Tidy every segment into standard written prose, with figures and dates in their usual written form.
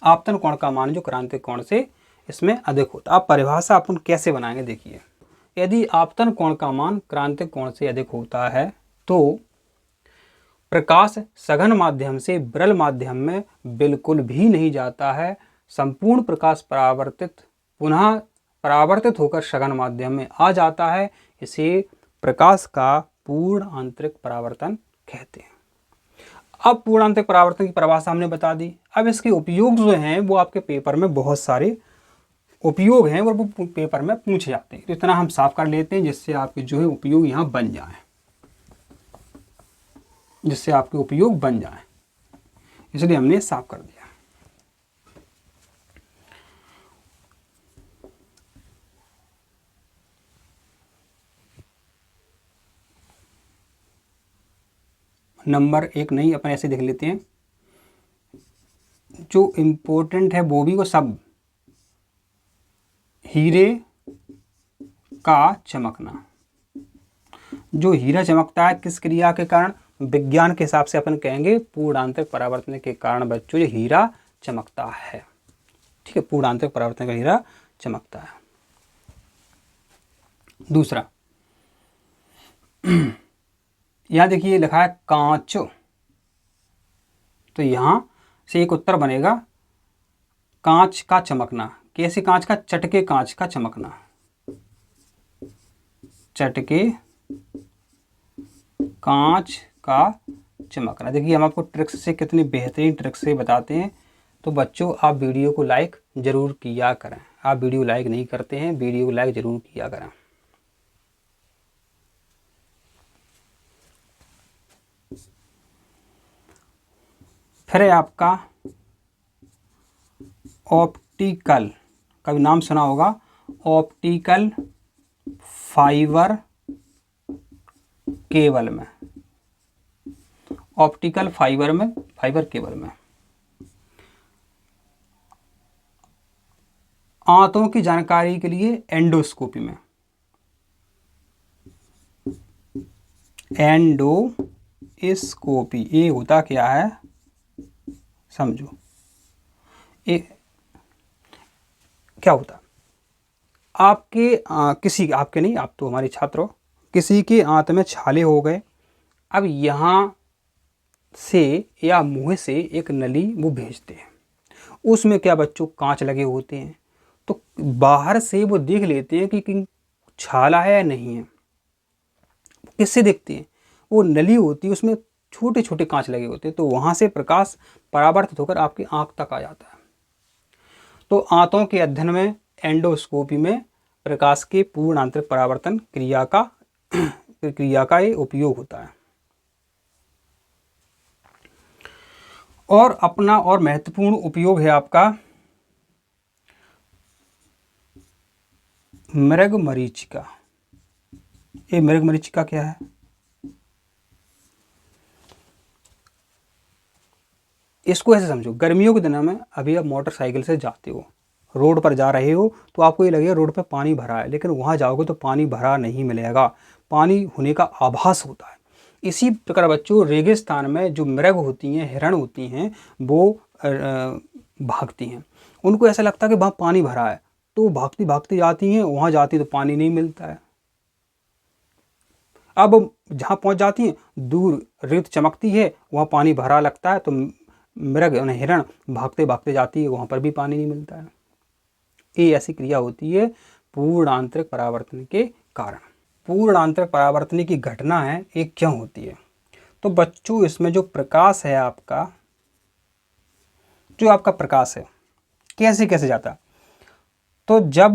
आपतन कोण का मान जो क्रांतिक कोण से इसमें अधिक होता है। अब परिभाषा अपन कैसे बनाएंगे देखिए, यदि आपतन कोण का मान क्रांतिक कोण से अधिक होता है तो प्रकाश सघन माध्यम से विरल माध्यम में बिल्कुल भी नहीं जाता है, संपूर्ण प्रकाश पुनः परावर्तित होकर सघन माध्यम में आ जाता है। इसे प्रकाश का पूर्ण आंतरिक परावर्तन कहते हैं। अब पूर्ण आंतरिक परावर्तन की परिभाषा हमने बता दी। अब इसके उपयोग जो हैं वो आपके पेपर में बहुत सारे उपयोग हैं और वो पेपर में पूछे जाते हैं, तो इतना हम साफ कर लेते हैं जिससे आपके जो है उपयोग यहाँ बन जाए, जिससे आपके उपयोग बन जाए, इसलिए हमने साफ कर दिया। नंबर 1 नहीं, अपन ऐसे देख लेते हैं, जो इम्पोर्टेंट है वो भी वो सब। हीरे का चमकना, जो हीरा चमकता है किस क्रिया के कारण? विज्ञान के हिसाब से अपन कहेंगे पूर्ण आंतरिक परावर्तन के कारण बच्चों ये हीरा चमकता है। ठीक है, पूर्ण आंतरिक परावर्तन का हीरा चमकता है। दूसरा, यहां देखिए लिखा है कांच, तो यहां से एक उत्तर बनेगा कांच का चमकना। कैसे कांच का? चटके कांच का चमकना, चटके कांच का चमकना। देखिए हम आपको ट्रिक्स से, कितनी बेहतरीन ट्रिक्स से बताते हैं, तो बच्चों आप वीडियो को लाइक जरूर किया करें। आप वीडियो लाइक नहीं करते हैं, वीडियो को लाइक जरूर किया करें। फिर है आपका ऑप्टिकल, कभी नाम सुना होगा, ऑप्टिकल फाइबर केबल में, ऑप्टिकल फाइबर केबल में आंतों की जानकारी के लिए एंडोस्कोपी में, एंडोस्कोपी ये होता क्या है समझो। ये क्या होता? आपके किसी, आपके नहीं, आप तो हमारे छात्र हो, किसी के आंत में छाले हो गए। अब यहाँ से या मुंह से एक नली वो भेजते हैं, उसमें क्या बच्चों कांच लगे होते हैं, तो बाहर से वो देख लेते हैं कि छाला है या नहीं है। किससे देखते हैं? वो नली होती है, उसमें छोटे छोटे कांच लगे होते हैं, तो वहाँ से प्रकाश परावर्तित होकर आपकी आंख तक आ जाता है। तो आंतों के अध्ययन में एंडोस्कोपी में प्रकाश के पूर्ण आंतरिक परावर्तन क्रिया का ये उपयोग होता है। और अपना और महत्वपूर्ण उपयोग है आपका मृगमरीचिका। ये मृगमरीचिका क्या है? इसको ऐसे समझो, गर्मियों के दिनों में अभी आप मोटरसाइकिल से जाते हो, रोड पर जा रहे हो, तो आपको ये लगेगा रोड पे पानी भरा है, लेकिन वहाँ जाओगे तो पानी भरा नहीं मिलेगा, पानी होने का आभास होता है। इसी प्रकार बच्चों रेगिस्तान में जो मृग होती हैं, हिरण होती हैं, वो भागती हैं, उनको ऐसा लगता है कि वहाँ पानी भरा है, तो भागती भागती जाती हैं, वहाँ जाती तो पानी नहीं मिलता है। अब जहाँ पहुँच जाती हैं, दूर रेत चमकती है, वहाँ पानी भरा लगता है, तो मृग हिरण भागते भागते जाती है, वहाँ पर भी पानी नहीं मिलता है। ये ऐसी क्रिया होती है पूर्ण आंतरिक परावर्तन के कारण। पूर्ण आंतरिक परावर्तन की घटना है ये क्यों होती है? तो बच्चों इसमें जो प्रकाश है आपका, जो आपका प्रकाश है कैसे कैसे जाता है? तो जब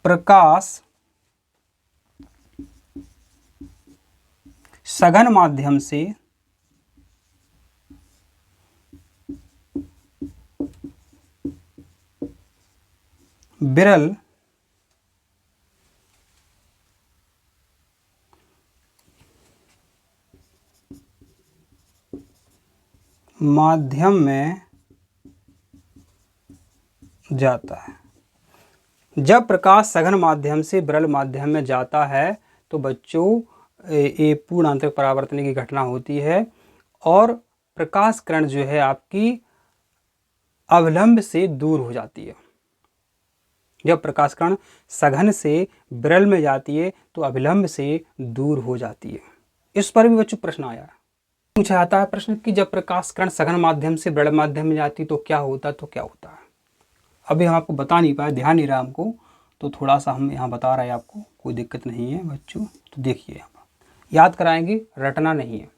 प्रकाश सघन माध्यम से विरल माध्यम में जाता है, जब प्रकाश सघन माध्यम से विरल माध्यम में जाता है तो बच्चों ये पूर्ण आंतरिक परावर्तन की घटना होती है। और प्रकाश किरण जो है आपकी अवलंब से दूर हो जाती है। जब प्रकाश किरण सघन से विरल में जाती है तो अविलंब से दूर हो जाती है। इस पर भी बच्चों प्रश्न आया है, पूछा जाता है प्रश्न कि जब प्रकाश किरण सघन माध्यम से विरल माध्यम में जाती तो क्या होता है। अभी हम आपको बता नहीं पाए, ध्यान नहीं रहा हमको, तो थोड़ा सा हम यहाँ बता रहे हैं आपको, कोई दिक्कत नहीं है बच्चों। तो देखिए यहाँ पर याद कराएंगे, रटना नहीं है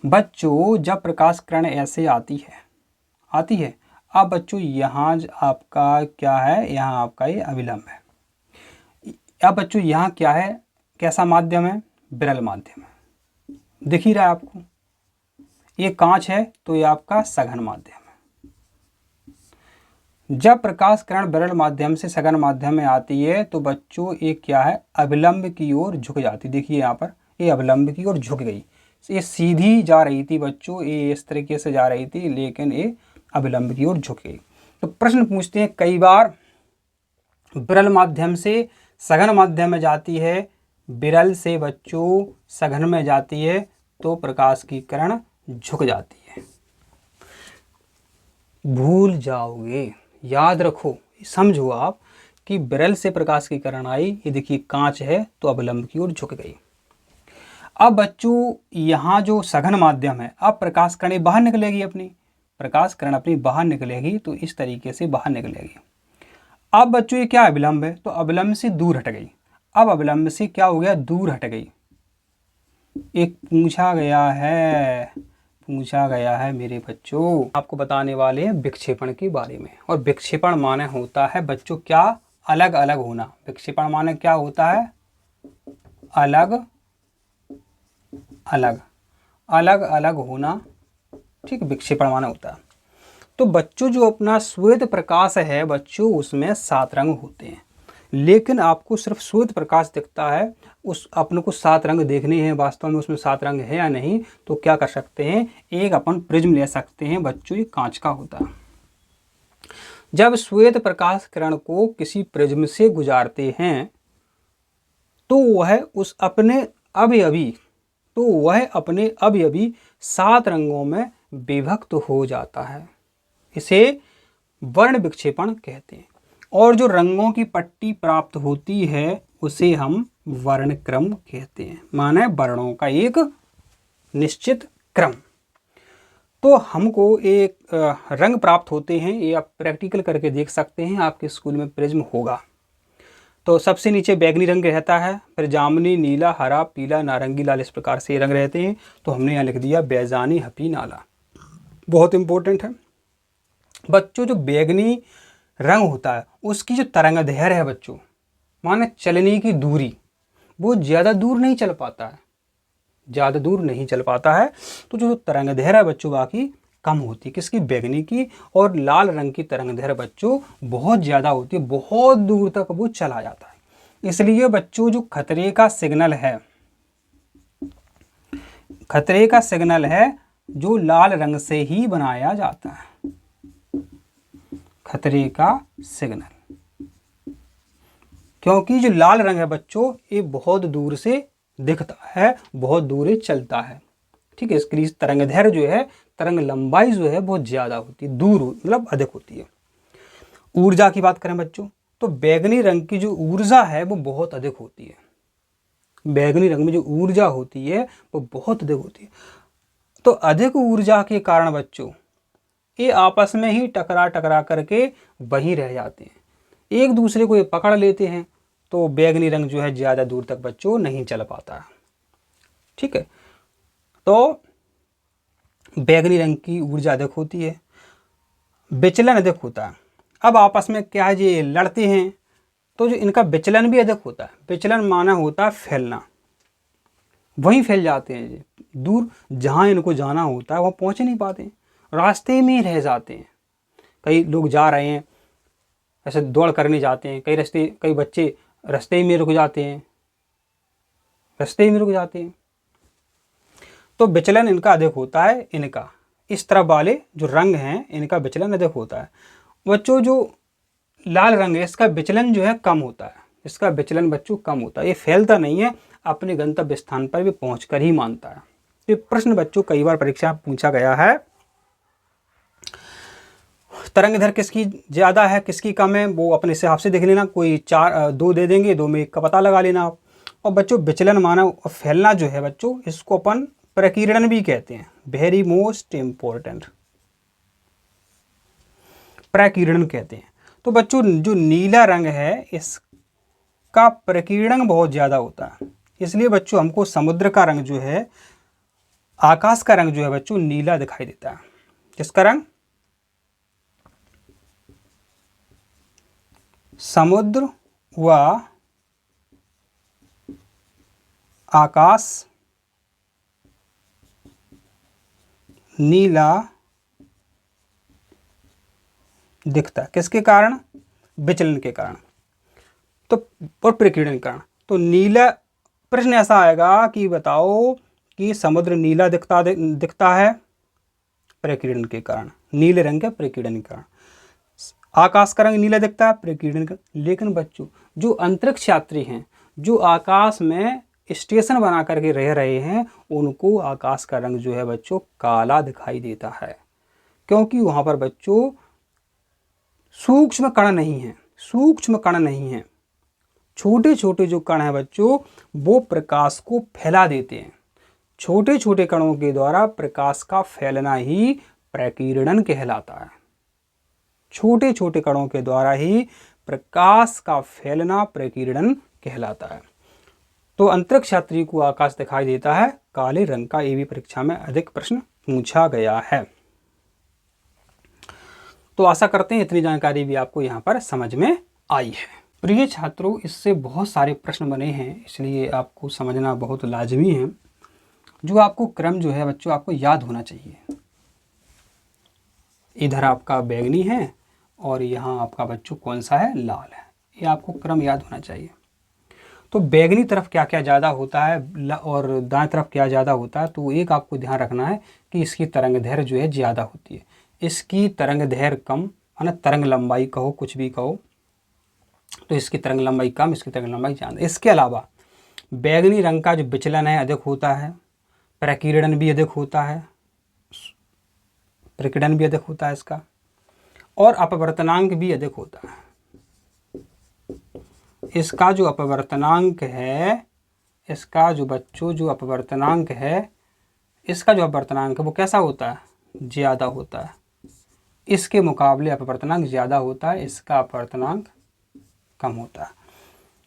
बच्चों। जब प्रकाश किरण ऐसे आती है, अब बच्चों यहाँ आपका क्या है, यहाँ आपका ये अविलंब है। अब बच्चों यहाँ क्या है, कैसा माध्यम है, विरल माध्यम है। दिख ही रहा है आपको, ये कांच है तो ये आपका सघन माध्यम है। जब प्रकाश किरण विरल माध्यम से सघन माध्यम में आती है तो बच्चों ये क्या है, अविलंब की ओर झुक जाती। देखिए यहाँ पर ये अविलंब की ओर झुक गई, ये सीधी जा रही थी बच्चों, ये इस तरीके से जा रही थी, लेकिन ये अविलंब की ओर झुक गई। तो प्रश्न पूछते हैं, कई बार विरल माध्यम से सघन माध्यम में जाती है, विरल से बच्चों सघन में जाती है तो प्रकाश की किरण झुक जाती है। भूल जाओगे, याद रखो, समझो आप कि विरल से प्रकाश की किरण आई, ये देखिए कांच है तो अवलंब की ओर झुक गई। अब बच्चों यहाँ जो सघन माध्यम है, अब प्रकाश किरण बाहर निकलेगी, प्रकाश किरण अपनी बाहर निकलेगी तो इस तरीके से बाहर निकलेगी। अब बच्चों ये क्या अविलंब है, तो अविलंब से दूर हट गई। अब अविलंब से क्या हो गया, दूर हट गई। एक पूछा गया है मेरे बच्चों, आपको बताने वाले हैं विक्षेपण के बारे में। और विक्षेपण माने होता है बच्चों क्या, अलग अलग होना। विक्षेपण माने क्या होता है, अलग अलग होना, ठीक। विक्षेपण माने होता है। तो बच्चों जो अपना श्वेत प्रकाश है बच्चों, उसमें 7 रंग होते हैं, लेकिन आपको सिर्फ श्वेत प्रकाश दिखता है, उस अपने को 7 रंग देखने हैं, वास्तव में उसमें 7 रंग है या नहीं। तो क्या कर सकते हैं, एक अपन प्रिज्म ले सकते हैं बच्चों, ये कांच का होता है। जब श्वेत प्रकाश किरण को किसी प्रिज्म से गुजारते हैं तो वह अपने अवयवी 7 रंगों में विभक्त हो जाता है। इसे वर्ण विक्षेपण कहते हैं। और जो रंगों की पट्टी प्राप्त होती है उसे हम वर्णक्रम कहते हैं, माने वर्णों का एक निश्चित क्रम। तो हमको एक रंग प्राप्त होते हैं, ये आप प्रैक्टिकल करके देख सकते हैं, आपके स्कूल में प्रिज्म होगा। तो सबसे नीचे बैगनी रंग रहता है, फिर जामुनी, नीला, हरा, पीला, नारंगी, लाल, इस प्रकार से रंग रहते हैं। तो हमने यहाँ लिख दिया बैजानी, हपी, नाला। बहुत इंपॉर्टेंट है बच्चों। जो बैगनी रंग होता है उसकी जो तरंगदैर्घ्य है बच्चों, माने चलने की दूरी, वो ज़्यादा दूर नहीं चल पाता है, तो जो तरंगदैर्घ्य है बच्चों बाकी कम होती है, किसकी, बैगनी की। और लाल रंग की तरंगदैर्घ्य बच्चों बहुत ज़्यादा होती है, बहुत दूर तक वो चला जाता है। इसलिए बच्चों जो खतरे का सिग्नल है जो लाल रंग से ही बनाया जाता है, खतरे का सिग्नल। क्योंकि जो लाल रंग है बच्चों ये बहुत दूर से दिखता है, बहुत दूर चलता है, ठीक है। इसके लिए तरंगदैर्घ्य जो है, तरंग लंबाई जो है बहुत ज़्यादा होती है, दूर मतलब अधिक होती है। ऊर्जा की बात करें बच्चों तो बैगनी रंग की जो ऊर्जा है वो बहुत अधिक होती है। बैगनी रंग में जो ऊर्जा होती है वो बहुत अधिक होती है। तो अधिक ऊर्जा के कारण बच्चों ये आपस में ही टकरा करके वहीं रह जाते हैं, एक दूसरे को ये पकड़ लेते हैं। तो बैगनी रंग जो है ज़्यादा दूर तक बच्चों नहीं चल पाता है, ठीक है। तो बैगनी रंग की ऊर्जा अधिक होती है, विचलन अधिक होता है। अब आपस में क्या है, ये लड़ते हैं तो जो इनका विचलन भी अधिक होता है। विचलन माना होता है फैलना, वहीं फैल जाते हैं ये, दूर जहाँ इनको जाना होता है वहाँ पहुँच नहीं पाते, रास्ते में ही रह जाते हैं। कई लोग जा रहे हैं, ऐसे दौड़ करने जाते हैं, कई बच्चे रास्ते में रुक जाते हैं, तो विचलन इनका अधिक होता है। इनका इस तरफ वाले जो रंग हैं इनका विचलन अधिक होता है। बच्चों जो लाल रंग है इसका विचलन जो है कम होता है, बच्चों कम होता है, ये फैलता नहीं है, अपने गंतव्य स्थान पर भी पहुँच कर ही मानता है, ये प्रश्न बच्चों कई बार परीक्षा में पूछा गया है। तरंग दैर्घ्य किसकी ज़्यादा है किसकी कम है वो अपने हिसाब से देख लेना, कोई 2 दे देंगे, 2 में 1 का पता लगा लेना आप। और बच्चों विचलन माना और फैलना जो है बच्चों, इसको अपन प्रकीर्णन भी कहते हैं, वेरी मोस्ट इम्पोर्टेंट, प्रकीर्णन कहते हैं। तो बच्चों जो नीला रंग है इसका प्रकीर्णन बहुत ज़्यादा होता है, इसलिए बच्चों हमको समुद्र का रंग जो है, आकाश का रंग जो है बच्चों नीला दिखाई देता है। किसका रंग? समुद्र व आकाश नीला दिखता है। किसके कारण? विचलन के कारण तो और प्रकीर्णन के कारण। तो नीला, प्रश्न ऐसा आएगा कि बताओ कि समुद्र नीला दिखता है प्रकीर्णन के कारण, नीले रंग के प्रकीर्णन के कारण। आकाश का रंग नीला दिखता है प्रकीर्णन का। लेकिन बच्चों जो अंतरिक्ष यात्री हैं, जो आकाश में स्टेशन बना करके रह रहे हैं, उनको आकाश का रंग जो है बच्चों काला दिखाई देता है, क्योंकि वहाँ पर बच्चों सूक्ष्म कण नहीं है, सूक्ष्म कण नहीं है, छोटे छोटे जो कण हैं बच्चों वो प्रकाश को फैला देते हैं। छोटे छोटे कणों के द्वारा प्रकाश का फैलना ही प्रकीर्णन कहलाता है। छोटे छोटे कणों के द्वारा ही प्रकाश का फैलना प्रकीर्णन कहलाता है। तो अंतरिक्ष यात्री को आकाश दिखाई देता है काले रंग का। ये भी परीक्षा में अधिक प्रश्न पूछा गया है। तो आशा करते हैं इतनी जानकारी भी आपको यहाँ पर समझ में आई है। प्रिय छात्रों, इससे बहुत सारे प्रश्न बने हैं, इसलिए आपको समझना बहुत लाजमी है। जो आपको क्रम जो है बच्चों आपको याद होना चाहिए। इधर आपका बैंगनी है और यहाँ आपका बच्चों कौन सा है? लाल है। ये आपको क्रम याद होना चाहिए। तो बैंगनी तरफ क्या क्या ज़्यादा होता है और दाएं तरफ क्या ज़्यादा होता है, तो एक आपको ध्यान रखना है कि इसकी तरंग दैर्घ्य जो है ज़्यादा होती है, इसकी तरंग दैर्घ्य कम, है ना, तरंग लंबाई कहो कुछ भी कहो, तो इसकी तरंग लंबाई कम, इसकी तरंग लंबाई ज़्यादा। इसके अलावा बैंगनी रंग का जो विचलन है अधिक होता है, प्रकीर्णन भी अधिक होता है, प्रकीर्णन भी अधिक होता है इसका, और अपवर्तनांक भी अधिक होता है। इसका जो अपवर्तनांक है, इसका जो बच्चों जो अपवर्तनांक है, इसका जो अपवर्तनांक है वो कैसा होता है? ज़्यादा होता है। इसके मुकाबले अपवर्तनांक ज़्यादा होता है, इसका अपवर्तनांक कम होता है।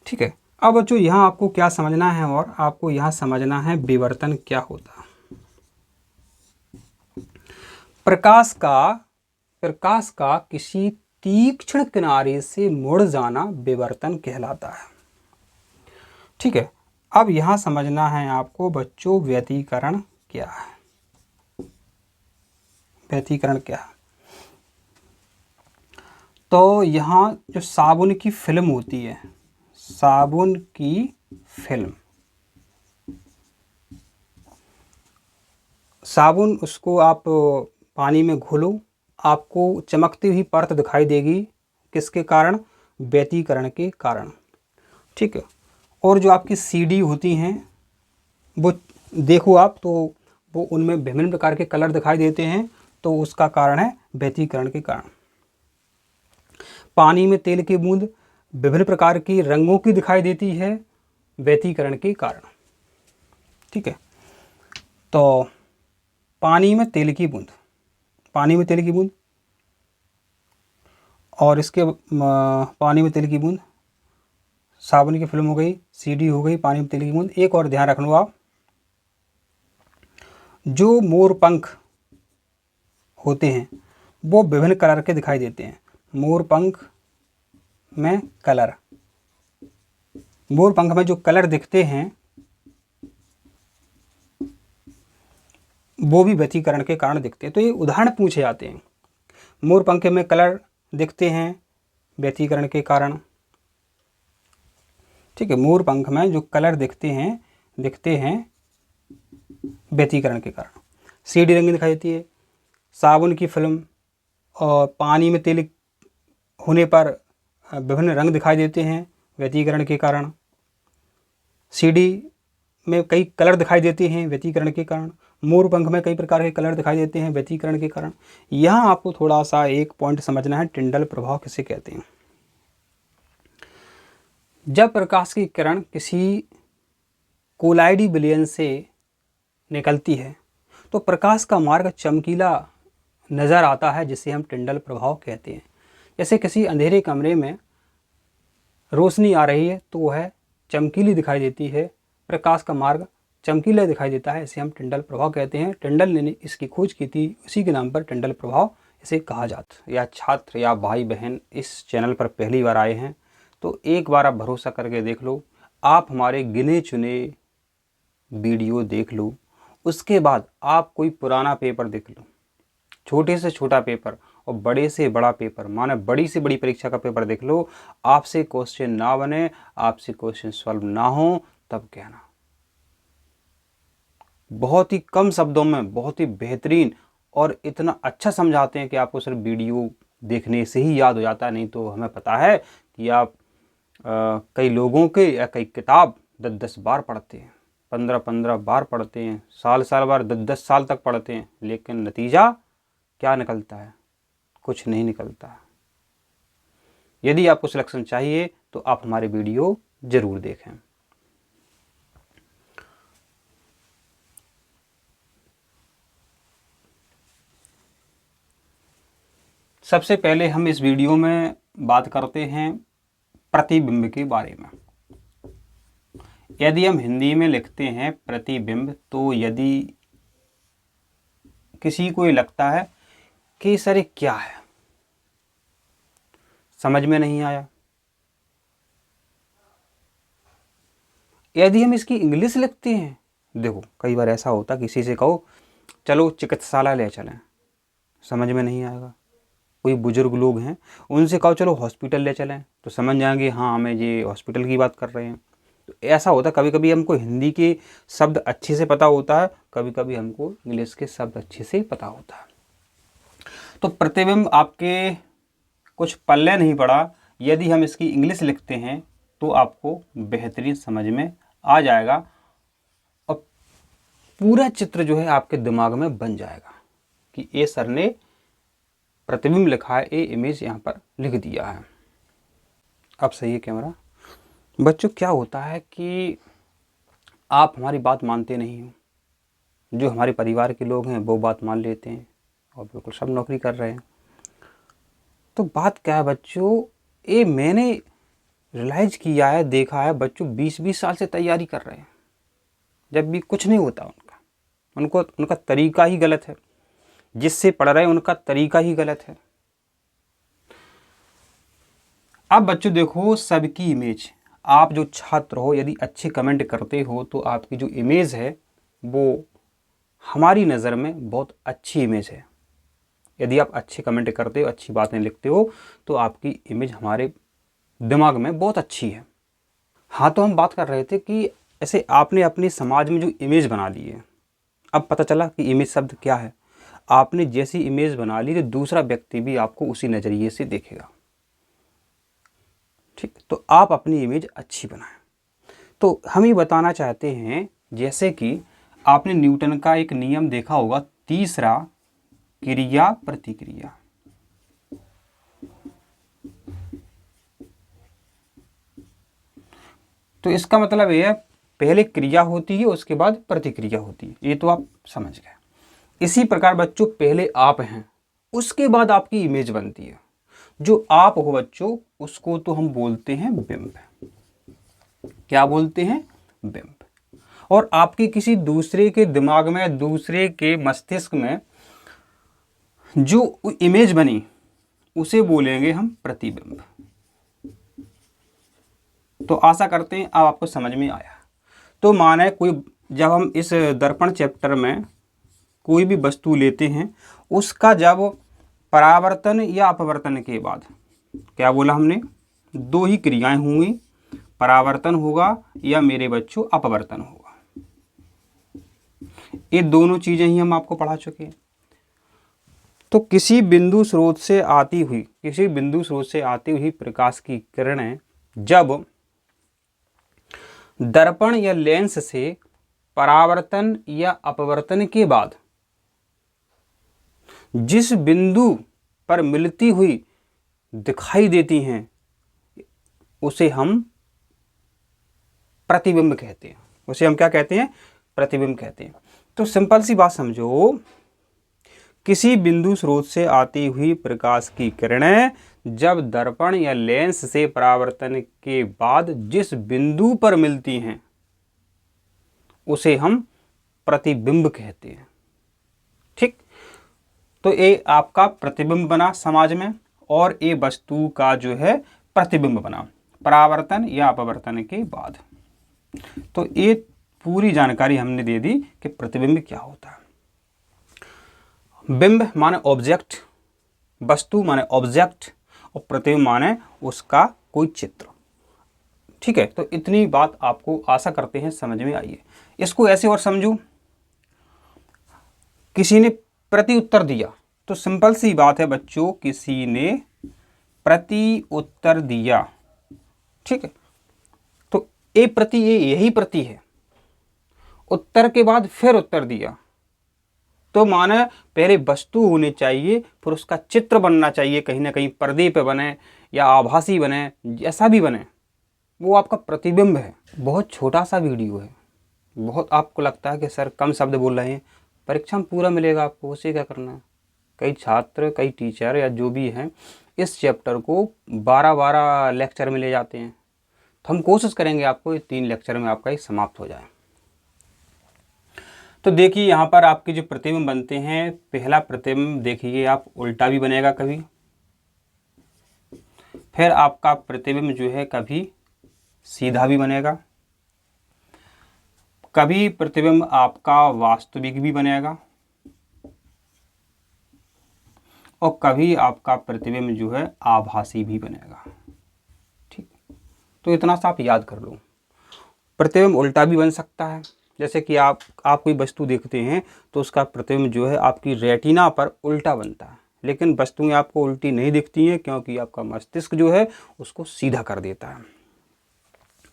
ठीक है। अब बच्चों यहाँ आपको क्या समझना है, और आपको यहाँ समझना है विवर्तन क्या होता है। प्रकाश का किसी तीक्ष्ण किनारे से मुड़ जाना विवर्तन कहलाता है। ठीक है। अब यहाँ समझना है आपको बच्चों व्यतिकरण क्या है। व्यतिकरण क्या है? तो यहाँ जो साबुन की फिल्म होती है, साबुन की फिल्म, साबुन उसको आप पानी में घोलो, आपको चमकती हुई परत दिखाई देगी। किसके कारण? व्यतिकरण के कारण। ठीक है। और जो आपकी सीडी होती हैं वो देखो आप, तो वो उनमें विभिन्न प्रकार के कलर दिखाई देते हैं, तो उसका कारण है व्यतिकरण के कारण। पानी में तेल की बूंद विभिन्न प्रकार की रंगों की दिखाई देती है, व्यतिकरण के कारण। ठीक है। तो पानी में तेल की बूंद, पानी में तेल की बूंद, और इसके पानी में तेल की बूंद, साबुन की फिल्म हो गई, सीडी हो गई, पानी में तेल की बूंद। एक और ध्यान रख लो आप, जो मोर पंख होते हैं वो विभिन्न कलर के दिखाई देते हैं। मोर पंख में कलर, मोर पंख में जो कलर दिखते हैं वो भी व्यतिकरण के कारण दिखते हैं। तो ये उदाहरण पूछे जाते हैं। मोर पंख में कलर दिखते हैं व्यतिकरण के कारण। ठीक है। मोर पंख में जो कलर दिखते हैं व्यतिकरण के कारण। सीडी रंगीन दिखाई देती है, साबुन की फिल्म और पानी में तेल होने पर विभिन्न रंग दिखाई देते हैं व्यतिकरण के कारण। सीडी में कई कलर दिखाई देते हैं व्यतिकरण के कारण। मोर पंख में कई प्रकार के कलर दिखाई देते हैं व्यतिकरण के कारण। यहाँ आपको थोड़ा सा एक पॉइंट समझना है, टिंडल प्रभाव किसे कहते हैं। जब प्रकाश की किरण किसी कोलाइडी विलयन से निकलती है तो प्रकाश का मार्ग चमकीला नज़र आता है, जिसे हम टिंडल प्रभाव कहते हैं। जैसे किसी अंधेरे कमरे में रोशनी आ रही है तो वह चमकीली दिखाई देती है, प्रकाश का मार्ग चमकीला दिखाई देता है, इसे हम टिंडल प्रभाव कहते हैं। टिंडल ने इसकी खोज की थी, उसी के नाम पर टिंडल प्रभाव इसे कहा जाता है। या छात्र या भाई बहन इस चैनल पर पहली बार आए हैं तो एक बार आप भरोसा करके देख लो, आप हमारे गिने चुने वीडियो देख लो, उसके बाद आप कोई पुराना पेपर देख लो, छोटे से छोटा पेपर और बड़े से बड़ा पेपर, माने बड़ी से बड़ी परीक्षा का पेपर देख लो, आपसे क्वेश्चन ना बने, आपसे क्वेश्चन सॉल्व ना हो, तब कहना। बहुत ही कम शब्दों में बहुत ही बेहतरीन और इतना अच्छा समझाते हैं कि आपको सिर्फ वीडियो देखने से ही याद हो जाता है। नहीं तो हमें पता है कि आप कई लोगों के या कई किताब 10-10 बार पढ़ते हैं, 15-15 बार पढ़ते हैं, साल बार 10-10 साल तक पढ़ते हैं, लेकिन नतीजा क्या निकलता है? कुछ नहीं निकलता है। यदि आपको सिलेक्शन चाहिए तो आप हमारे वीडियो जरूर देखें। सबसे पहले हम इस वीडियो में बात करते हैं प्रतिबिंब के बारे में। यदि हम हिंदी में लिखते हैं प्रतिबिंब, तो यदि किसी को ये लगता है कि सर ये क्या है, समझ में नहीं आया, यदि हम इसकी इंग्लिश लिखते हैं, देखो कई बार ऐसा होता किसी से कहो चलो चिकित्सालय ले चलें, समझ में नहीं आएगा। कोई बुजुर्ग लोग हैं उनसे कहो चलो हॉस्पिटल ले चलें, तो समझ जाएंगे हाँ हमें ये हॉस्पिटल की बात कर रहे हैं। तो ऐसा होता, कभी कभी हमको हिंदी के शब्द अच्छे से पता होता है, कभी कभी हमको इंग्लिश के शब्द अच्छे से पता होता है। तो प्रतिबिंब आपके कुछ पल्ले नहीं पड़ा, यदि हम इसकी इंग्लिश लिखते हैं तो आपको बेहतरीन समझ में आ जाएगा और पूरा चित्र जो है आपके दिमाग में बन जाएगा कि ये सर ने प्रतिबिंब लिखा है, ये इमेज यहाँ पर लिख दिया है। अब सही है कैमरा। बच्चों क्या होता है कि आप हमारी बात मानते नहीं हो, जो हमारे परिवार के लोग हैं वो बात मान लेते हैं और बिल्कुल सब नौकरी कर रहे हैं। तो बात क्या है बच्चों, ये मैंने रियलाइज किया है, देखा है, बच्चों 20-20 साल से तैयारी कर रहे हैं, जब भी कुछ नहीं होता उनका तरीका ही गलत है, जिससे पढ़ रहे हैं उनका तरीका ही गलत है। अब बच्चों देखो, सबकी इमेज, आप जो छात्र हो यदि अच्छे कमेंट करते हो तो आपकी जो इमेज है वो हमारी नज़र में बहुत अच्छी इमेज है। यदि आप अच्छे कमेंट करते हो, अच्छी बातें लिखते हो, तो आपकी इमेज हमारे दिमाग में बहुत अच्छी है। हाँ, तो हम बात कर रहे थे कि ऐसे आपने अपने समाज में जो इमेज बना ली है, अब पता चला कि इमेज शब्द क्या है। आपने जैसी इमेज बना ली तो दूसरा व्यक्ति भी आपको उसी नज़रिए से देखेगा, ठीक। तो आप अपनी इमेज अच्छी बनाएं। तो हम ये बताना चाहते हैं, जैसे कि आपने न्यूटन का एक नियम देखा होगा, तीसरा क्रिया प्रतिक्रिया। तो इसका मतलब ये है, पहले क्रिया होती है उसके बाद प्रतिक्रिया होती है, ये तो आप समझ गए। इसी प्रकार बच्चों, पहले आप हैं उसके बाद आपकी इमेज बनती है। जो आप हो बच्चों उसको तो हम बोलते हैं बिंब। क्या बोलते हैं? बिंब। और आपकी किसी दूसरे के दिमाग में, दूसरे के मस्तिष्क में जो इमेज बनी उसे बोलेंगे हम प्रतिबिंब। तो आशा करते हैं अब आपको समझ में आया। तो माने कोई, जब हम इस दर्पण चैप्टर में कोई भी वस्तु लेते हैं, उसका जब परावर्तन या अपवर्तन के बाद, क्या बोला हमने, दो ही क्रियाएं होंगी, परावर्तन होगा या मेरे बच्चों अपवर्तन होगा। ये दोनों चीजें ही हम आपको पढ़ा चुके हैं। तो किसी बिंदु स्रोत से आती हुई प्रकाश की किरणें जब दर्पण या लेंस से परावर्तन या अपवर्तन के बाद जिस बिंदु पर मिलती हुई दिखाई देती हैं उसे हम प्रतिबिंब कहते हैं। उसे हम क्या कहते हैं? प्रतिबिंब कहते हैं। तो सिंपल सी बात समझो, किसी बिंदु स्रोत से आती हुई प्रकाश की किरणें जब दर्पण या लेंस से परावर्तन के बाद जिस बिंदु पर मिलती हैं उसे हम प्रतिबिंब कहते हैं। ठीक, तो ये आपका प्रतिबिंब बना समाज में, और ये वस्तु का जो है प्रतिबिंब बना परावर्तन या अपवर्तन के बाद। तो ये पूरी जानकारी हमने दे दी कि प्रतिबिंब क्या होता है। बिंब माने ऑब्जेक्ट, वस्तु माने ऑब्जेक्ट, और प्रतिबिंब माने उसका कोई चित्र। ठीक है, तो इतनी बात आपको आशा करते हैं समझ में आई है। इसको ऐसे और समझो, किसी ने प्रति उत्तर दिया, तो सिंपल सी बात है बच्चों, किसी ने प्रति उत्तर दिया। ठीक है, तो ए प्रति, यही प्रति है, उत्तर के बाद फिर उत्तर दिया, तो माना पहले वस्तु होनी चाहिए, फिर उसका चित्र बनना चाहिए, कहीं ना कहीं पर्दे पे बने या आभासी बने, जैसा भी बने, वो आपका प्रतिबिंब है। बहुत छोटा सा वीडियो है, बहुत आपको लगता है कि सर कम शब्द बोल रहे हैं, परीक्षा में पूरा मिलेगा आपको, उसे क्या करना है। कई छात्र, कई टीचर या जो भी हैं इस चैप्टर को 12-12 लेक्चर में ले जाते हैं, तो हम कोशिश करेंगे आपको ये 3 लेक्चर में आपका ये समाप्त हो जाए। तो देखिए यहाँ पर आपके जो प्रतिबिंब बनते हैं, पहला प्रतिबिंब देखिए आप उल्टा भी बनेगा कभी, फिर आपका प्रतिबिंब जो है कभी सीधा भी बनेगा, कभी प्रतिबिंब आपका वास्तविक भी बनेगा, और कभी आपका प्रतिबिंब जो है आभासी भी बनेगा। ठीक, तो इतना सा आप याद कर लो। प्रतिबिंब उल्टा भी बन सकता है, जैसे कि आप कोई वस्तु देखते हैं तो उसका प्रतिबिंब जो है आपकी रेटिना पर उल्टा बनता है, लेकिन वस्तुएं आपको उल्टी नहीं दिखती हैं क्योंकि आपका मस्तिष्क जो है उसको सीधा कर देता है।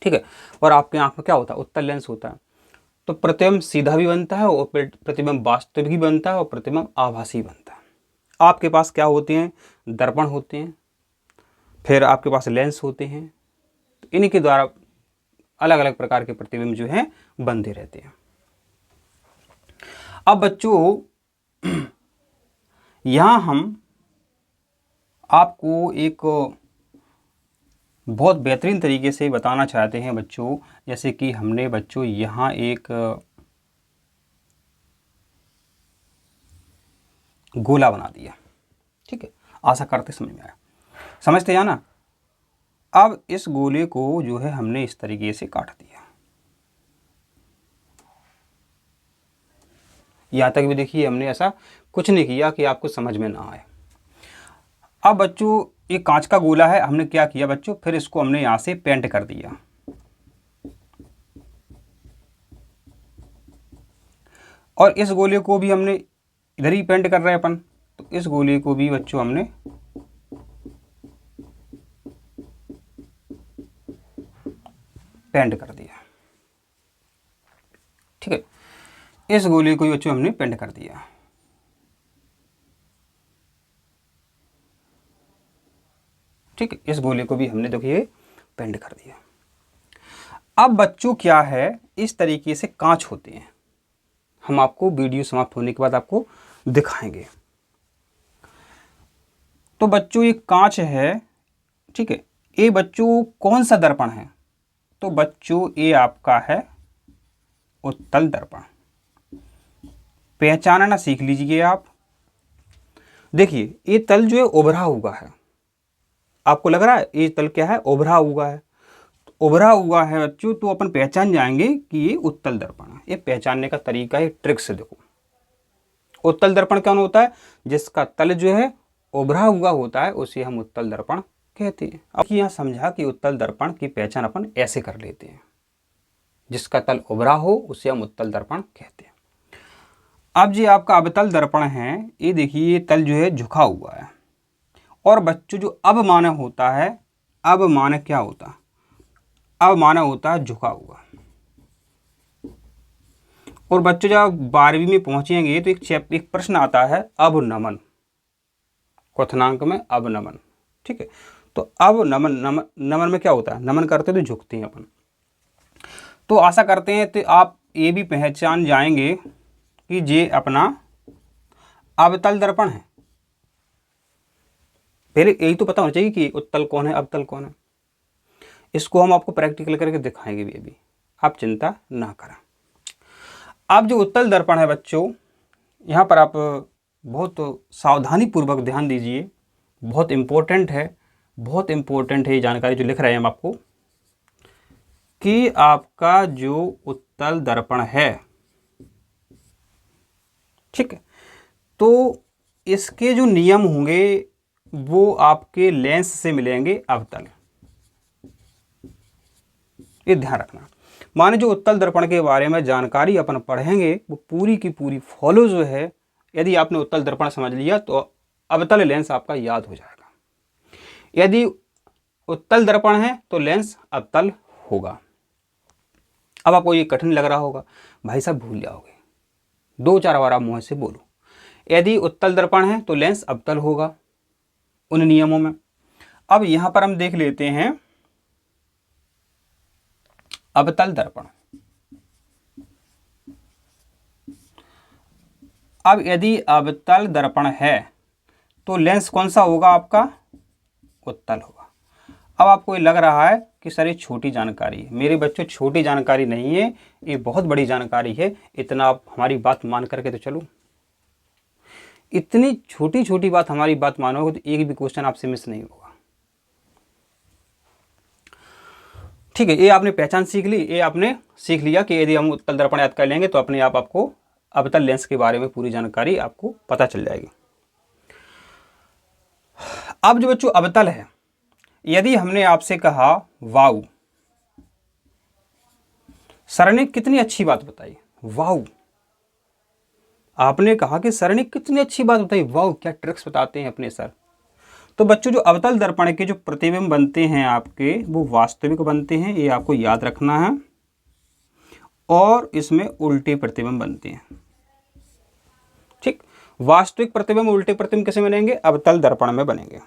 ठीक है, और आपकी आंख में क्या होता है? उत्तल लेंस होता है। तो प्रतिबिंब सीधा भी बनता है, और प्रतिबिंब वास्तविक भी बनता है, और प्रतिबिंब आभासी बनता है। आपके पास क्या होते हैं? दर्पण होते हैं, फिर आपके पास लेंस होते हैं, तो इन्हीं के द्वारा अलग अलग प्रकार के प्रतिबिंब जो हैं बनते रहते हैं। अब बच्चों यहां हम आपको एक बहुत बेहतरीन तरीके से बताना चाहते हैं बच्चों, जैसे कि हमने बच्चों यहां एक गोला बना दिया। ठीक है, आशा करते समझ में आया, समझते हैं ना। अब इस गोले को जो है हमने इस तरीके से काट दिया। यहां तक भी देखिए हमने ऐसा कुछ नहीं किया कि आपको समझ में ना आए। अब बच्चों ये कांच का गोला है, हमने क्या किया बच्चों, फिर इसको हमने यहां से पेंट कर दिया। और इस गोले को भी हमने इधर ही पेंट कर रहे हैं अपन, तो इस गोले को भी बच्चों हमने पेंट कर दिया। ठीक है, इस गोले को भी बच्चों हमने पेंट कर दिया। ठीक है, इस गोले को भी हमने देखिए पेंट कर दिया। अब बच्चों क्या है, इस तरीके से कांच होते हैं, हम आपको वीडियो समाप्त होने के बाद आपको दिखाएंगे। तो बच्चों ये कांच है। ठीक है, ये बच्चों कौन सा दर्पण है? तो बच्चों ये आपका है उत्तल दर्पण। पहचानना सीख लीजिए आप। देखिए ये तल जो है उभरा हुआ है, आपको लग रहा है ये तल क्या है? उभरा हुआ है। तो उभरा हुआ है बच्चों, तो अपन पहचान जाएंगे कि ये उत्तल दर्पण है। ये पहचानने का तरीका है, ट्रिक से देखो। उत्तल दर्पण कौन होता है? जिसका तल जो है उभरा हुआ होता है, उसे हम उत्तल दर्पण कहते हैं। अब यहाँ समझा कि उत्तल दर्पण की पहचान अपन ऐसे कर लेते हैं, जिसका तल उभरा हो उसे हम उत्तल दर्पण कहते हैं। अब जी आपका अवतल दर्पण है, ये देखिए ये तल जो है झुका हुआ है। और बच्चों जो अवमानक होता है, अवमानक क्या होता है? अवमानक होता है झुका हुआ। और बच्चों जब 12वीं में पहुंचेंगे तो एक प्रश्न आता है अवनमन, क्वथनांक में अवनमन। ठीक है, तो अवनमन नमन में क्या होता है, नमन करते तो झुकते हैं अपन। तो आशा करते हैं तो आप ये भी पहचान जाएंगे कि ये अपना अवतल दर्पण है। पहले यही तो पता होना चाहिए कि उत्तल कौन है, अवतल कौन है। इसको हम आपको प्रैक्टिकल करके दिखाएंगे भी अभी, आप चिंता ना करें। अब जो उत्तल दर्पण है बच्चों, यहाँ पर आप बहुत सावधानी पूर्वक ध्यान दीजिए, बहुत इम्पोर्टेंट है, बहुत इम्पोर्टेंट है ये जानकारी जो लिख रहे हैं हम आपको, कि आपका जो उत्तल दर्पण है, ठीक है, तो इसके जो नियम होंगे वो आपके लेंस से मिलेंगे अवतल। ये ध्यान रखना। माने जो उत्तल दर्पण के बारे में जानकारी अपन पढ़ेंगे वो पूरी की पूरी फॉलो जो है, यदि आपने उत्तल दर्पण समझ लिया तो अवतल लेंस आपका याद हो जाएगा। यदि उत्तल दर्पण है तो लेंस अवतल होगा। अब आपको ये कठिन लग रहा होगा, भाई साहब भूल जाओगे, 2-4 बार आप मुंह से बोलो। यदि उत्तल दर्पण है तो लेंस अवतल होगा उन नियमों में। अब यहां पर हम देख लेते हैं अवतल दर्पण। अब यदि अवतल दर्पण है तो लेंस कौन सा होगा आपका, उत्तल होगा। अब आपको ये लग रहा है कि सर ये छोटी जानकारी है। मेरे बच्चों छोटी जानकारी नहीं है, ये बहुत बड़ी जानकारी है। इतना आप हमारी बात मान करके तो चलो। इतनी छोटी छोटी बात हमारी बात मानोगे तो एक भी क्वेश्चन आपसे मिस नहीं होगा। ठीक है, ये आपने पहचान सीख ली, ये आपने सीख लिया कि यदि हम उत्तल दर्पण याद कर लेंगे तो अपने आप आपको अवतल लेंस के बारे में पूरी जानकारी आपको पता चल जाएगी। अब जो बच्चों अवतल है, यदि हमने आपसे कहा वाव, सर ने कितनी अच्छी बात बताई, वाव, आपने कहा कि सर ने कितनी अच्छी बात बताई, वाव क्या ट्रिक्स बताते हैं अपने सर। तो बच्चों जो अवतल दर्पण के जो प्रतिबिंब बनते हैं आपके वो वास्तविक बनते हैं, ये आपको याद रखना है, और इसमें उल्टे प्रतिबिंब बनते हैं। ठीक, वास्तविक प्रतिबिंब उल्टे प्रतिबिंब कैसे बनेंगे, अवतल दर्पण में बनेंगे।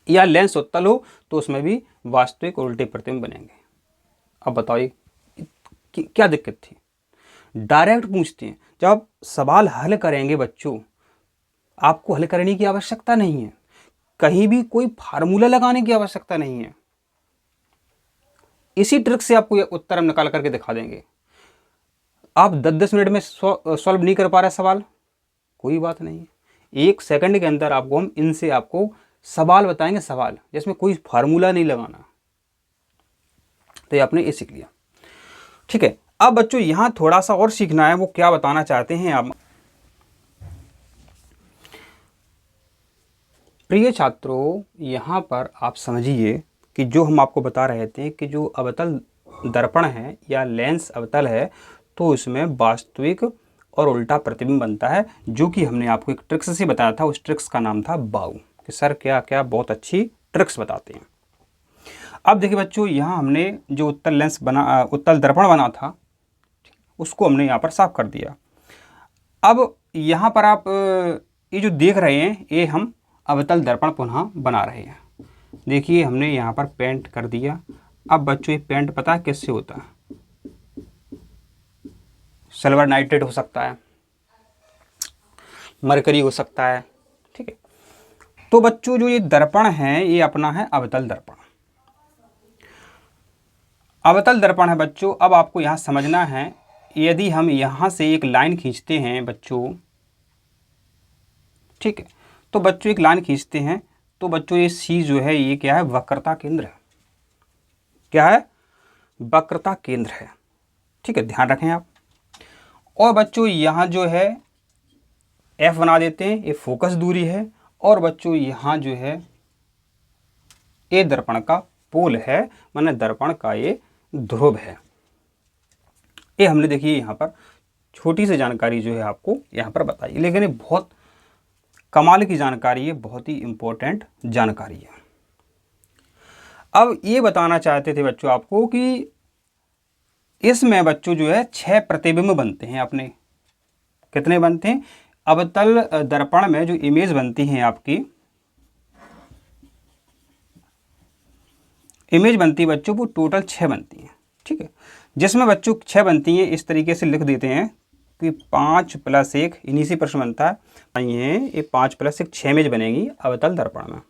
या लेंस उत्तल हो तो उसमें भी वास्तविक और उल्टे प्रतिबिंब बनेंगे। अब बताइए क्या दिक्कत थी, डायरेक्ट पूछते हैं। जब आप सवाल हल करेंगे बच्चों, आपको हल करने की आवश्यकता नहीं है, कहीं भी कोई फार्मूला लगाने की आवश्यकता नहीं है। इसी ट्रिक से आपको ये उत्तर हम निकाल करके दिखा देंगे। आप 10-10 मिनट में सॉल्व नहीं कर पा रहे सवाल, कोई बात नहीं है, 1 सेकंड के अंदर आपको हम इनसे आपको सवाल बताएंगे, सवाल जिसमें कोई फार्मूला नहीं लगाना। तो ये आपने ये सीख लिया। ठीक है, अब बच्चों यहां थोड़ा सा और सीखना है, वो क्या बताना चाहते हैं आप। प्रिय छात्रों, यहाँ पर आप समझिए कि जो हम आपको बता रहे थे कि जो अवतल दर्पण है या लेंस अवतल है तो इसमें वास्तविक और उल्टा प्रतिबिंब बनता है, जो कि हमने आपको एक ट्रिक्स से बताया था। उस ट्रिक्स का नाम था बाउ, कि सर क्या क्या बहुत अच्छी ट्रिक्स बताते हैं। अब देखिए बच्चों, यहाँ हमने जो उत्तल दर्पण बना था उसको हमने यहाँ पर साफ कर दिया। अब यहाँ पर आप ये जो देख रहे हैं ये हम अवतल दर्पण पुनः बना रहे हैं। देखिए हमने यहाँ पर पेंट कर दिया। अब बच्चों ये पेंट पता है किससे होता है, सिल्वर नाइट्रेट हो सकता है, मरकरी हो सकता है। ठीक है, तो बच्चों जो ये दर्पण है ये अपना है अवतल दर्पण। अवतल दर्पण है बच्चों। अब आपको यहाँ समझना है, यदि हम यहाँ से एक लाइन खींचते हैं बच्चों, ठीक है, तो बच्चों एक लाइन खींचते हैं तो बच्चों ये सी जो है ये क्या है, वक्रता केंद्र है। क्या है, वक्रता केंद्र है। ठीक है, ध्यान रखें आप। और बच्चों यहाँ जो है एफ बना देते हैं, ये फोकस दूरी है। और बच्चों यहाँ जो है ये दर्पण का पोल है, माने दर्पण का ये ध्रुव है। ये हमने देखिए यहाँ पर छोटी सी जानकारी जो है आपको यहाँ पर बताई, लेकिन ये बहुत कमाल की जानकारी है, बहुत ही इंपॉर्टेंट जानकारी है। अब ये बताना चाहते थे बच्चों आपको कि इसमें बच्चों जो है 6 प्रतिबिंब बनते हैं अपने। कितने बनते हैं? अवतल दर्पण में जो इमेज बनती है आपकी, इमेज बनती है बच्चों, वो टोटल 6 बनती हैं। ठीक है, जिसमें बच्चों 6 बनती हैं, इस तरीके से लिख देते हैं कि 5 + 1, इन्हीं से प्रश्न बनता है ये 5 + 1 6 इमेज बनेगी अवतल दर्पण में।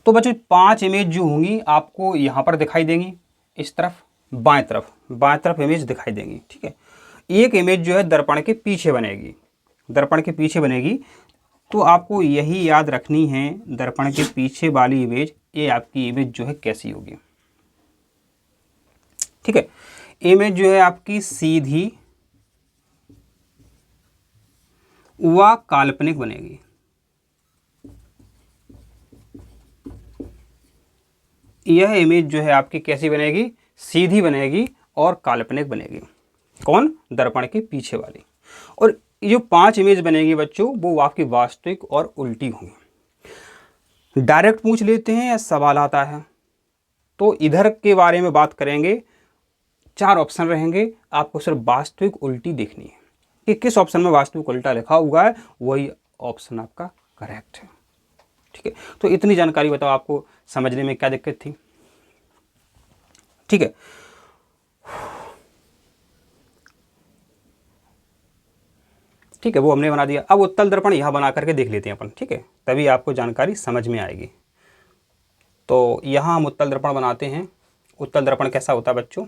तो बच्चों 5 इमेज जो होंगी आपको यहाँ पर दिखाई देंगी, इस तरफ बाएं तरफ इमेज दिखाई देंगी। ठीक है, एक इमेज जो है दर्पण के पीछे बनेगी, दर्पण के पीछे बनेगी। तो आपको यही याद रखनी है, दर्पण के पीछे वाली इमेज, ये आपकी इमेज जो है कैसी होगी। ठीक है, इमेज जो है आपकी सीधी व काल्पनिक बनेगी। यह इमेज जो है आपकी कैसी बनेगी? सीधी बनेगी और काल्पनिक बनेगी। कौन? दर्पण के पीछे वाली। और ये जो 5 इमेज बनेगी बच्चों, वो आपकी वास्तविक और उल्टी होंगी। डायरेक्ट पूछ लेते हैं या सवाल आता है, तो इधर के बारे में बात करेंगे। 4 ऑप्शन रहेंगे, आपको सिर्फ वास्तविक उल्टी देखनी है कि किस ऑप्शन में वास्तविक उल्टा लिखा हुआ है, वही ऑप्शन आपका करेक्ट है। ठीक है, तो इतनी जानकारी बताओ, आपको समझने में क्या दिक्कत थी? ठीक है, ठीक है, वो हमने बना दिया। अब उत्तल दर्पण यहाँ बना करके देख लेते हैं अपन। ठीक है, तभी आपको जानकारी समझ में आएगी। तो यहाँ हम उत्तल दर्पण बनाते हैं। उत्तल दर्पण कैसा होता है बच्चों?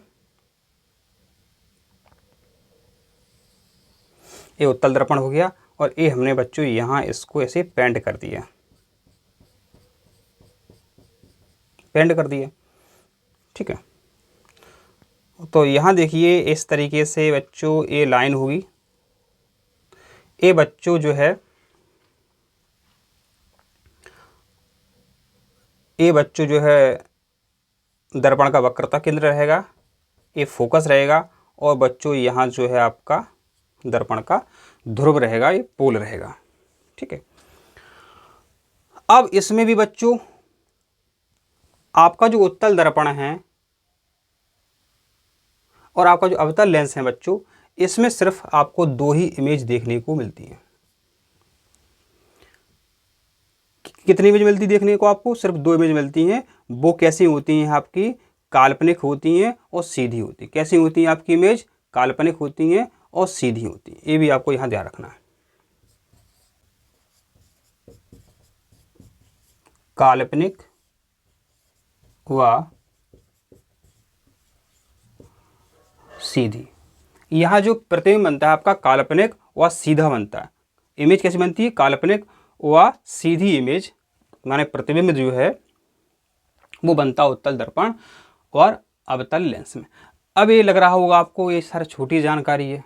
ये उत्तल दर्पण हो गया, और ये हमने बच्चों यहाँ इसको ऐसे पेंट कर दिया, पेंट कर दिया। ठीक है, तो यहाँ देखिए इस तरीके से बच्चों ये लाइन होगी। ये बच्चों जो है, ये बच्चों जो है दर्पण का वक्रता केंद्र रहेगा, ये फोकस रहेगा, और बच्चों यहाँ जो है आपका दर्पण का ध्रुव रहेगा, ये पोल रहेगा। ठीक है, अब इसमें भी बच्चों आपका जो उत्तल दर्पण है और आपका जो अवतल लेंस है बच्चों, इसमें सिर्फ आपको 2 ही इमेज देखने को मिलती है। कितनी इमेज मिलती देखने को? आपको सिर्फ 2 इमेज मिलती हैं। वो कैसी होती हैं? आपकी काल्पनिक होती हैं और सीधी होती हैं। कैसी होती हैं आपकी इमेज? काल्पनिक होती हैं और सीधी होती हैं। ये भी आपको यहाँ ध्यान रखना है। काल्पनिक व सीधी। यहाँ जो प्रतिबिंब बनता है आपका काल्पनिक व सीधा बनता है। इमेज कैसी बनती है? काल्पनिक व सीधी इमेज, माने प्रतिबिंब जो है वो बनता है उत्तल दर्पण और अवतल लेंस में। अब ये लग रहा होगा आपको ये सारी छोटी जानकारी है।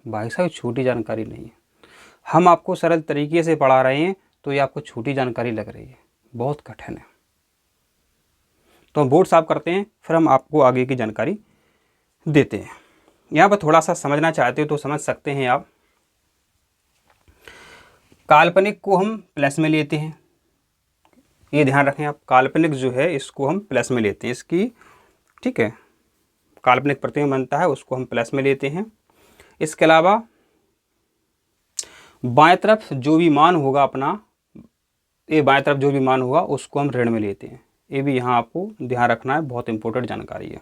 भाई साहब, छोटी जानकारी नहीं है, हम आपको सरल तरीके से पढ़ा रहे हैं, तो ये आपको छोटी जानकारी लग रही है, बहुत कठिन है। तो हम बोर्ड साफ करते हैं, फिर हम आपको आगे की जानकारी देते हैं। यहाँ पर थोड़ा सा समझना चाहते हो तो समझ सकते हैं आप। काल्पनिक को हम प्लस में लेते हैं, ये ध्यान रखें आप। काल्पनिक जो है इसको हम प्लस में लेते हैं, इसकी, ठीक है, काल्पनिक प्रतिबिंब बनता है उसको हम प्लस में लेते हैं। इसके अलावा बाएं तरफ जो भी मान होगा अपना, ये बाएं तरफ जो भी मान होगा उसको हम ऋण में लेते हैं। ये भी यहाँ आपको ध्यान रखना है, बहुत इंपॉर्टेंट जानकारी है।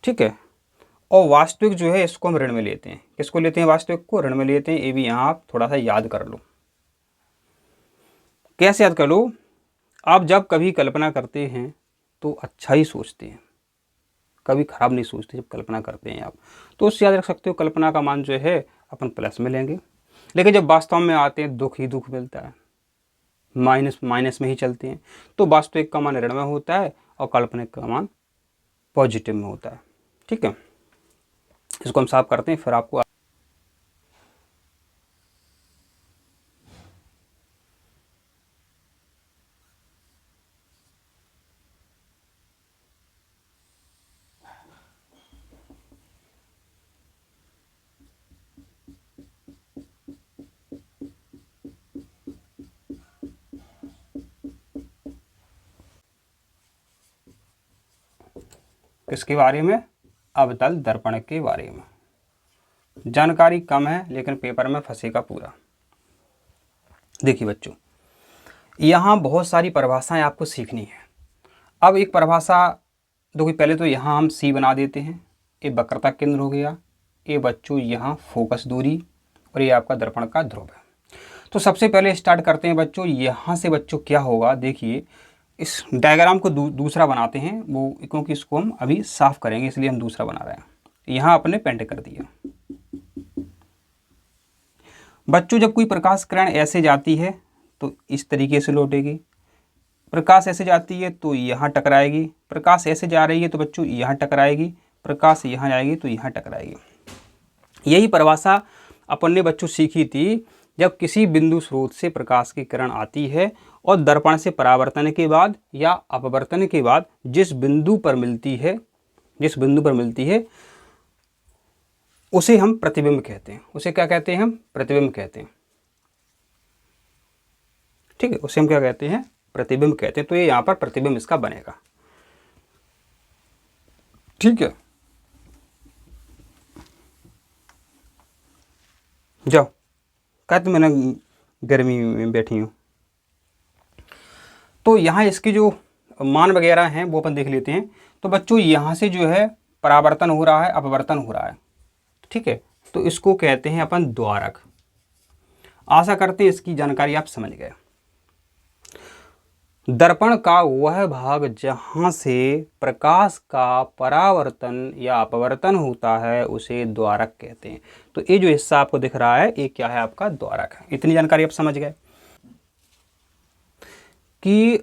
ठीक है, और वास्तविक जो है इसको हम ऋण में लेते हैं। किसको लेते हैं? वास्तविक को ऋण में लेते हैं। ये भी यहाँ आप थोड़ा सा याद कर लो। कैसे याद कर लो? आप जब कभी कल्पना करते हैं तो अच्छा ही सोचते हैं, कभी खराब नहीं सोचते। जब कल्पना करते हैं आप, तो उससे याद रख सकते हो कल्पना का मान जो है अपन प्लस में लेंगे। लेकिन जब वास्तव में आते हैं, दुख ही दुख मिलता है, माइनस माइनस में ही चलते हैं। तो वास्तविक का मान ऋण में होता है और काल्पनिक का मान पॉजिटिव में होता है। ठीक है, इसको हम साफ करते हैं, फिर आपको इसके बारे में अवतल दर्पण के बारे में। जानकारी कम है लेकिन पेपर में फंसेगा पूरा। देखिए बच्चों, यहाँ बहुत सारी परिभाषाएं आपको सीखनी है। अब एक परिभाषा देखो, पहले तो यहाँ हम सी बना देते हैं, ये वक्रता केंद्र हो गया, ये बच्चों यहाँ फोकस दूरी, और ये आपका दर्पण का ध्रुव है। तो सबसे पहले स्टार्ट करते हैं बच्चों, यहाँ से बच्चों क्या होगा, देखिए इस डायग्राम को दूसरा बनाते हैं, वो क्योंकि इसको हम अभी साफ करेंगे इसलिए हम दूसरा बना रहे हैं। यहाँ अपने पेंट कर दिया। बच्चों जब कोई प्रकाश किरण ऐसे जाती है तो इस तरीके से लौटेगी, प्रकाश ऐसे जाती है तो यहाँ टकराएगी, प्रकाश ऐसे जा रही है तो बच्चों यहाँ टकराएगी, प्रकाश यहाँ जाएगी तो यहाँ टकराएगी। यही परिभाषा अपन ने बच्चों सीखी थी जब किसी बिंदु स्रोत से प्रकाश की किरण आती है और दर्पण से परावर्तन के बाद या अपवर्तन के बाद जिस बिंदु पर मिलती है उसे हम प्रतिबिंब कहते हैं। उसे क्या कहते हैं? हम प्रतिबिंब कहते हैं। ठीक है, उसे हम क्या कहते हैं? प्रतिबिंब कहते हैं। तो ये यहां पर प्रतिबिंब इसका बनेगा। ठीक है, जाओ, कहते मैंने गर्मी में बैठी हूं। तो यहाँ इसकी जो मान वगैरह हैं वो अपन देख लेते हैं। तो बच्चों यहाँ से जो है परावर्तन हो रहा है, अपवर्तन हो रहा है। ठीक है, तो इसको कहते हैं अपन द्वारक। आशा करते हैं इसकी जानकारी आप समझ गए। दर्पण का वह भाग जहाँ से प्रकाश का परावर्तन या अपवर्तन होता है उसे द्वारक कहते हैं। तो ये जो हिस्सा आपको दिख रहा है ये क्या है? आपका द्वारक है। इतनी जानकारी आप समझ गए कि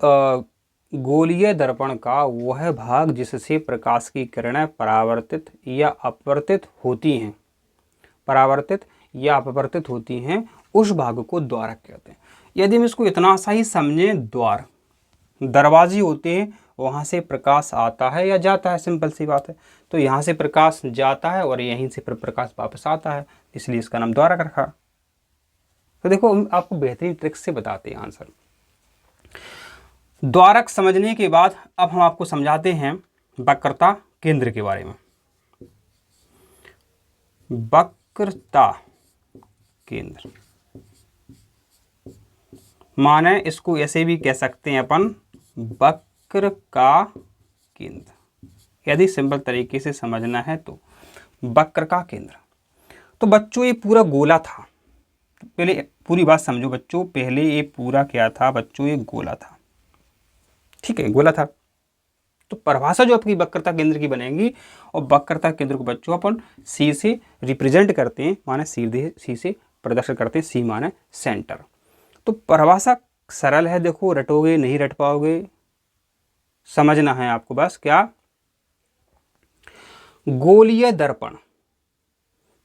गोलीय दर्पण का वह भाग जिससे प्रकाश की किरणें परावर्तित या अपवर्तित होती हैं, उस भाग को द्वारक कहते हैं। यदि हम इसको इतना सा ही समझें, दरवाजे होते हैं, वहाँ से प्रकाश आता है या जाता है, सिंपल सी बात है। तो यहाँ से प्रकाश जाता है और यहीं से प्रकाश वापस आता है, इसलिए इसका नाम द्वारक रखा। तो देखो, हम आपको बेहतरीन ट्रिक से बताते हैं आंसर। द्वारक समझने के बाद अब हम आपको समझाते हैं वक्रता केंद्र के बारे में। वक्रता केंद्र माने इसको ऐसे भी कह सकते हैं अपन, वक्र का केंद्र। यदि सिंपल तरीके से समझना है तो वक्र का केंद्र। तो बच्चों ये पूरा गोला था। पहले पूरी बात समझो बच्चों, पहले ये पूरा क्या था बच्चों? ये गोला था। ठीक है, गोला था। तो परिभाषा जो आपकी वक्रता केंद्र की बनेगी, और वक्रता केंद्र को बच्चों अपन सी से रिप्रेजेंट करते हैं, माने सी से प्रदर्शन करते हैं। सी माने सेंटर। तो परिभाषा सरल है, देखो रटोगे नहीं रट पाओगे, समझना है आपको बस। क्या? गोलीय दर्पण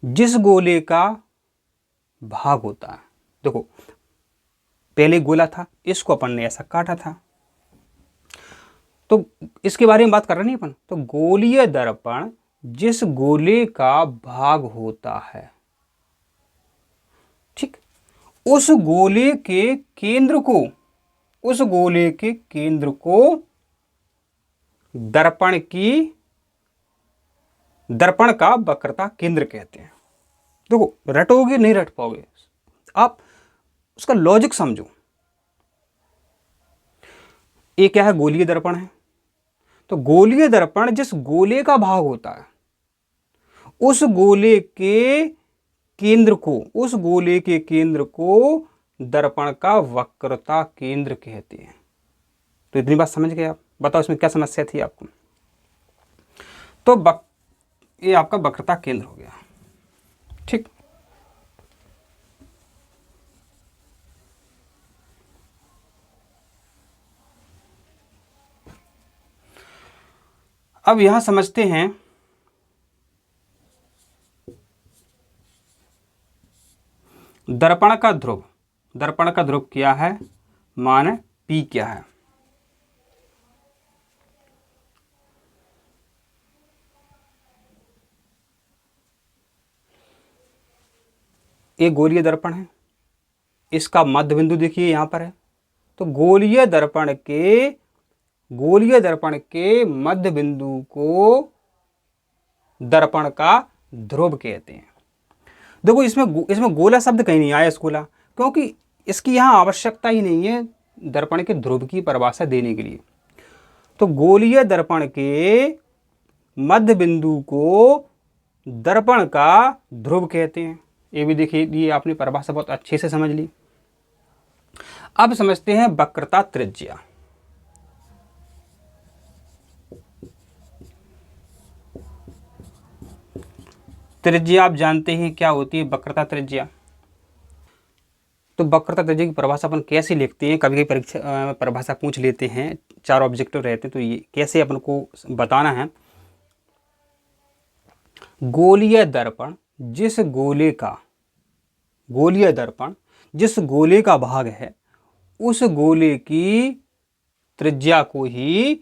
जिस गोले का भाग होता है, देखो पहले गोला था, इसको अपन ने ऐसा काटा था, तो इसके बारे में बात कर रहे नहीं अपन। तो गोलीय दर्पण जिस को भाग होता है, ठीक, उस गोले के केंद्र को दर्पण का वक्रता केंद्र कहते हैं। देखो रटोगे नहीं रट पाओगे, आप उसका लॉजिक समझो। ये क्या है? गोलीय दर्पण है। तो गोलीय दर्पण जिस गोले का भाग होता है, उस गोले के केंद्र को दर्पण का वक्रता केंद्र कहते हैं। तो इतनी बात समझ गए आप? बताओ इसमें क्या समस्या थी आपको? तो ये आपका वक्रता केंद्र हो गया। ठीक, अब यहां समझते हैं दर्पण का ध्रुव। दर्पण का ध्रुव क्या है? मान P क्या है? ये गोलीय दर्पण है, इसका मध्य बिंदु देखिए यहां पर है। तो गोलीय दर्पण के मध्य बिंदु को दर्पण का ध्रुव कहते हैं। देखो इसमें गोला शब्द कहीं नहीं आया स्कूला, क्योंकि इसकी यहाँ आवश्यकता ही नहीं है दर्पण के ध्रुव की परिभाषा देने के लिए। तो गोलीय दर्पण के मध्य बिंदु को दर्पण का ध्रुव कहते हैं। ये भी देखिए, ये आपने परिभाषा बहुत अच्छे से समझ ली। अब समझते हैं वक्रता त्रिज्या। त्रिज्या आप जानते हैं क्या होती है, वक्रता त्रिज्या। तो वक्रता त्रिज्या की परिभाषा अपन कैसे लिखते हैं, कभी कभी परीक्षा परिभाषा पूछ लेते हैं, 4 ऑब्जेक्टिव रहते हैं, तो ये कैसे अपन को बताना है। गोलीय दर्पण जिस गोले का, गोलीय दर्पण जिस गोले का भाग है उस गोले की त्रिज्या को ही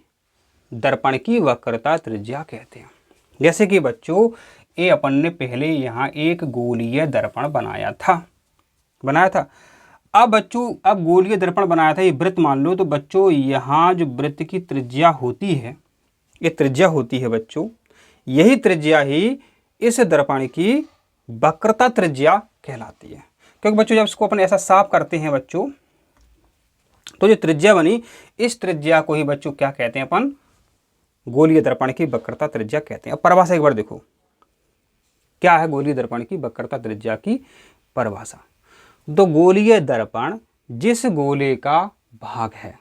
दर्पण की वक्रता त्रिज्या कहते हैं। जैसे कि बच्चों, ये अपन ने पहले यहाँ एक गोलीय दर्पण बनाया था। अब बच्चों, अब गोलीय दर्पण बनाया था, ये वृत्त मान लो। तो बच्चों यहाँ जो वृत्त की त्रिज्या होती है, ये त्रिज्या होती है बच्चों, यही त्रिज्या ही इस दर्पण की वक्रता त्रिज्या कहलाती है। क्योंकि बच्चों जब इसको अपन ऐसा साफ करते हैं बच्चों, तो जो त्रिज्या बनी, इस त्रिज्या को ही बच्चों क्या कहते हैं अपन, गोलीय दर्पण की वक्रता त्रिज्या कहते हैं। अब परिभाषा एक बार देखो, क्या है गोलीय दर्पण की वक्रता त्रिज्या की परिभाषा। तो गोलीय दर्पण जिस गोले का भाग है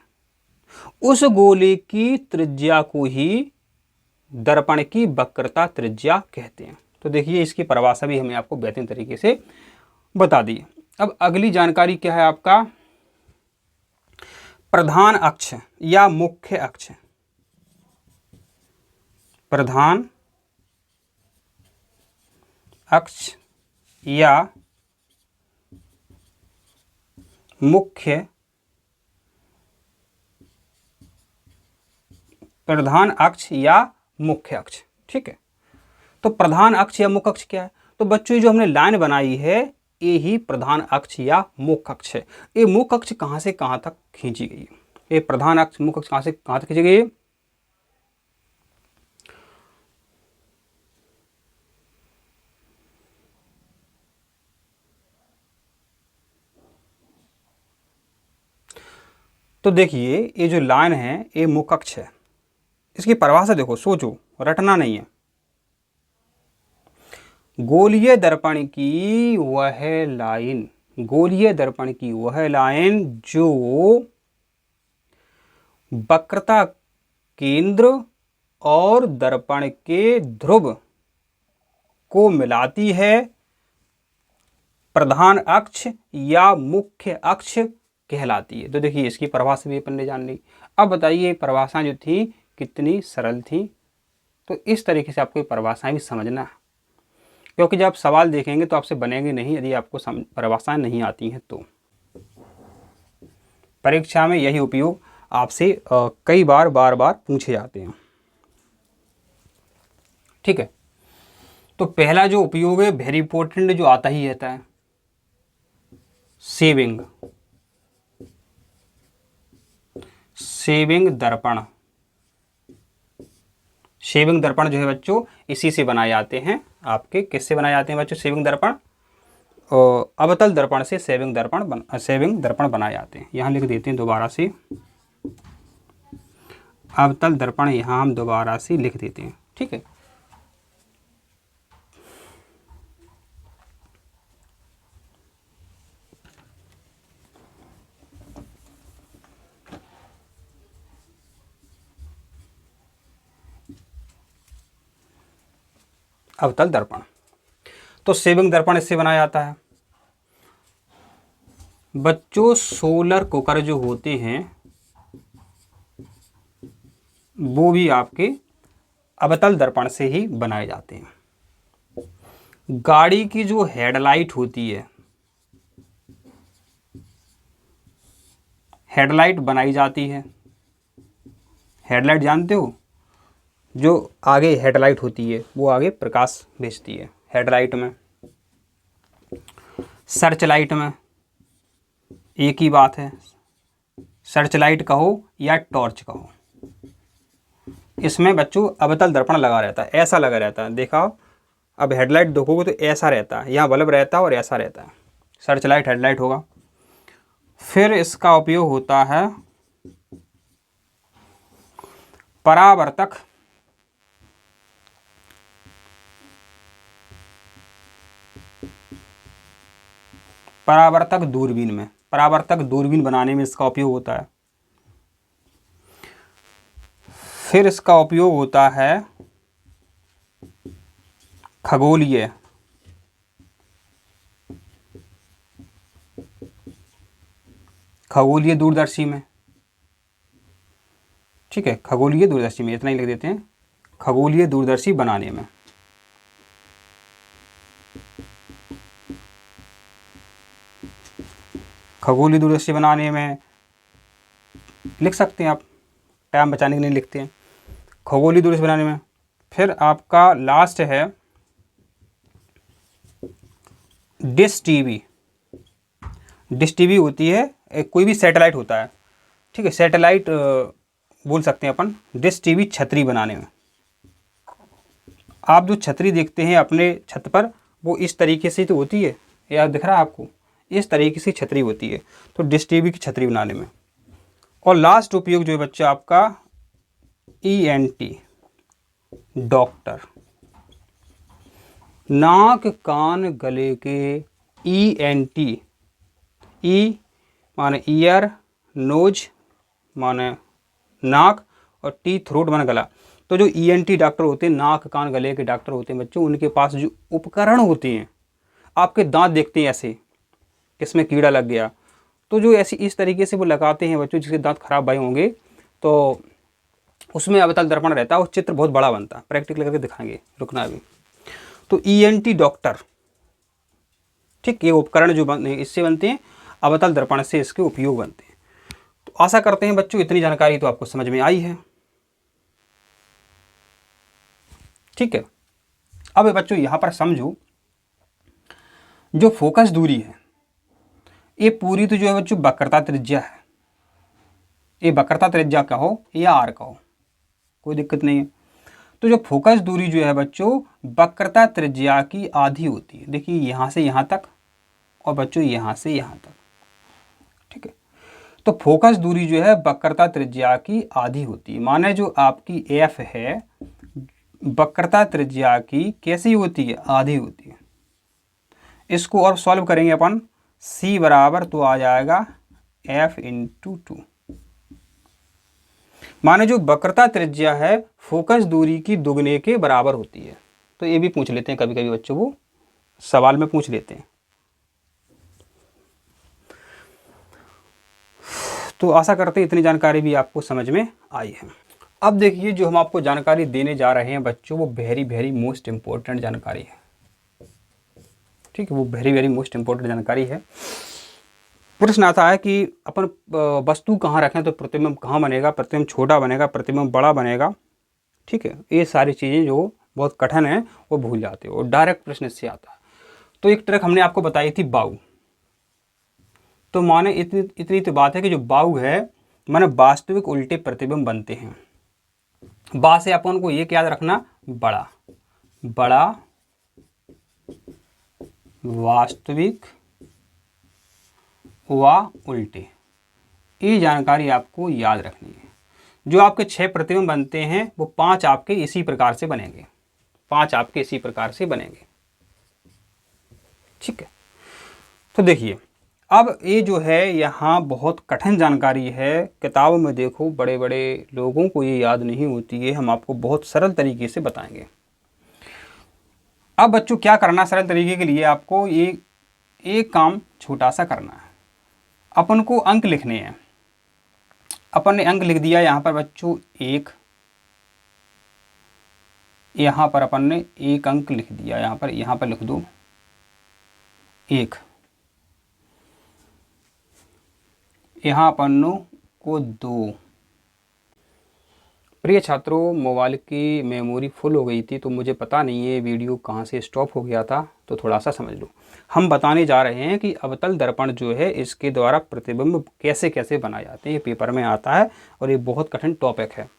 उस गोले की त्रिज्या को ही दर्पण की वक्रता त्रिज्या कहते हैं। तो देखिए, इसकी परिभाषा भी हमें आपको बेहतरीन तरीके से बता दी। अब अगली जानकारी क्या है आपका, प्रधान अक्ष या मुख्य अक्ष। प्रधान अक्ष या मुख्य, प्रधान अक्ष या मुख्य अक्ष, ठीक है। तो प्रधान अक्ष या मुख्य अक्ष क्या है, तो बच्चों ये जो हमने लाइन बनाई है, ये ही प्रधान अक्ष या मुख्य अक्ष है। ये मुख्य अक्ष कहाँ से कहाँ तक खींची गई है, ये प्रधान अक्ष मुख्य अक्ष कहाँ से कहाँ तक खींची गई है। तो देखिए, ये जो लाइन है ये मुख्य अक्ष है। इसकी परिभाषा देखो, सोचो, रटना नहीं है। गोलीय दर्पण की वह लाइन, गोलीय दर्पण की वह लाइन जो वक्रता केंद्र और दर्पण के ध्रुव को मिलाती है, प्रधान अक्ष या मुख्य अक्ष कहलाती है। तो देखिए, इसकी परिभाषा भी अपन ने जान ली। अब बताइए, परिभाषाएं जो थी कितनी सरल थी। तो इस तरीके से आपको परिभाषाएं भी समझना है, क्योंकि जब आप सवाल देखेंगे तो आपसे बनेंगे नहीं यदि आपको परिभाषाएं नहीं आती हैं। तो परीक्षा में यही उपयोग आपसे कई बार बार पूछे जाते हैं, ठीक है। तो पहला जो उपयोग है, वेरी इंपॉर्टेंट, जो आता ही रहता है, सेविंग, सेविंग दर्पण। सेविंग दर्पण जो है बच्चों, इसी से बनाए जाते हैं। आपके किससे बनाए जाते हैं बच्चों, सेविंग दर्पण, अवतल दर्पण से सेविंग दर्पण बनाए जाते हैं। यहाँ लिख देते हैं दोबारा से, अवतल दर्पण यहाँ हम दोबारा से लिख देते हैं, ठीक है। अवतल दर्पण, तो सेविंग दर्पण इससे बनाया जाता है बच्चों। सोलर कुकर जो होते हैं वो भी आपके अवतल दर्पण से ही बनाए जाते हैं। गाड़ी की जो हेडलाइट होती है, हेडलाइट बनाई जाती है। हेडलाइट जानते हो, जो आगे हेडलाइट होती है वो आगे प्रकाश भेजती है। हेडलाइट में, सर्च लाइट में एक ही बात है, सर्च लाइट कहो या टॉर्च कहो। इसमें बच्चों अवतल दर्पण लगा रहता है, ऐसा लगा रहता है। देखा अब हेडलाइट देखोगे तो ऐसा रहता है, यहाँ बल्ब रहता है और ऐसा रहता है, सर्च लाइट हेडलाइट होगा। फिर इसका उपयोग होता है परावर्तक परावर्तक दूरबीन में, परावर्तक दूरबीन बनाने में इसका उपयोग होता है। फिर इसका उपयोग होता है खगोलीय दूरदर्शी में, ठीक है, खगोलीय दूरदर्शी में, इतना ही लिख देते हैं, खगोलीय दूरदर्शी बनाने में। खगोलीय दूरदर्शी बनाने में लिख सकते हैं आप, टाइम बचाने के लिए लिखते हैं, खगोलीय दूरदर्शी बनाने में। फिर आपका लास्ट है डिश टीवी। डिश टीवी होती है, कोई भी सैटेलाइट होता है, ठीक है, सैटेलाइट बोल सकते हैं अपन। डिश टीवी छतरी बनाने में, आप जो छतरी देखते हैं अपने छत पर, वो इस तरीके से तो होती है, या दिख रहा है आपको, इस तरीके से छतरी होती है, तो डिश टीवी की छतरी बनाने में। और लास्ट उपयोग जो है बच्चा आपका ENT डॉक्टर, नाक कान गले के ENT, ई माने ईयर, नोज माने नाक, और टी थ्रोट माने गला। तो जो ENT डॉक्टर होते हैं, नाक कान गले के डॉक्टर होते हैं बच्चों, उनके पास जो उपकरण होते हैं, आपके दांत देखते हैं ऐसे, इसमें कीड़ा लग गया, तो जो ऐसी इस तरीके से वो लगाते हैं बच्चों, जिसके दांत खराब भाई होंगे, तो उसमें अवतल दर्पण रहता है और चित्र बहुत बड़ा बनता है, प्रैक्टिकल करके दिखाएंगे, रुकना अभी। तो ENT डॉक्टर, ठीक, ये उपकरण जो इससे बनते हैं, अवतल दर्पण से इसके उपयोग बनते हैं। तो आशा करते हैं बच्चों इतनी जानकारी तो आपको समझ में आई है, ठीक है। अब बच्चों यहाँ पर समझो, जो फोकस दूरी है ये पूरी तो जो है बच्चों वक्रता त्रिज्या है, ये वक्रता त्रिज्या का हो या आर का हो, कोई दिक्कत नहीं है। तो जो फोकस दूरी जो है बच्चों वक्रता त्रिज्या की आधी होती है। देखिए यहाँ से यहाँ तक और बच्चों यहाँ से यहाँ तक, ठीक है। तो फोकस दूरी जो है वक्रता त्रिज्या की आधी होती है, माने जो आपकी F है वक्रता त्रिज्या की कैसी होती है, आधी होती है। इसको और सॉल्व करेंगे अपन, C बराबर तो आ जाएगा F/2, माने जो वक्रता त्रिज्या है फोकस दूरी की दुगने के बराबर होती है। तो ये भी पूछ लेते हैं कभी कभी बच्चों को, सवाल में पूछ लेते हैं। तो आशा करते हैं इतनी जानकारी भी आपको समझ में आई है। अब देखिए जो हम आपको जानकारी देने जा रहे हैं बच्चों, वो वेरी वेरी मोस्ट इम्पोर्टेंट जानकारी है, ठीक है, वो वेरी वेरी मोस्ट इम्पोर्टेंट जानकारी है। प्रश्न आता है कि अपन वस्तु कहाँ रखें तो प्रतिबिंब कहाँ बनेगा, प्रतिबिंब छोटा बनेगा, प्रतिबिंब बड़ा बनेगा, ठीक है। ये सारी चीज़ें जो बहुत कठिन है वो भूल जाते हो, और डायरेक्ट प्रश्न इससे आता है। तो एक ट्रिक हमने आपको बताई थी, बाऊ। तो माने इतनी तो बात है कि जो बाऊ है माने वास्तविक उल्टे प्रतिबिंब बनते हैं। बा से अपन को ये याद रखना, बड़ा बड़ा वास्तविक व उल्टे, ये जानकारी आपको याद रखनी है। जो आपके 6 प्रतिबिंब बनते हैं वो 5 आपके इसी प्रकार से बनेंगे, 5 आपके इसी प्रकार से बनेंगे, ठीक है। तो देखिए अब ये जो है यहाँ बहुत कठिन जानकारी है, किताबों में देखो बड़े बड़े लोगों को ये याद नहीं होती है, हम आपको बहुत सरल तरीके से बताएंगे। अब बच्चों क्या करना, सरल तरीके के लिए आपको ये एक काम छोटा सा करना है, अपन को अंक लिखने हैं। अपन ने अंक लिख दिया यहाँ पर बच्चों 1, यहाँ पर अपन ने 1 अंक लिख दिया, यहाँ पर लिख दो 1, यहाँ अपन को 2। प्रिय छात्रों, मोबाइल की मेमोरी फुल हो गई थी, तो मुझे पता नहीं है वीडियो कहाँ से स्टॉप हो गया था, तो थोड़ा सा समझ लो। हम बताने जा रहे हैं कि अवतल दर्पण जो है इसके द्वारा प्रतिबिंब कैसे कैसे बनाए जाते हैं, ये पेपर में आता है और ये बहुत कठिन टॉपिक है।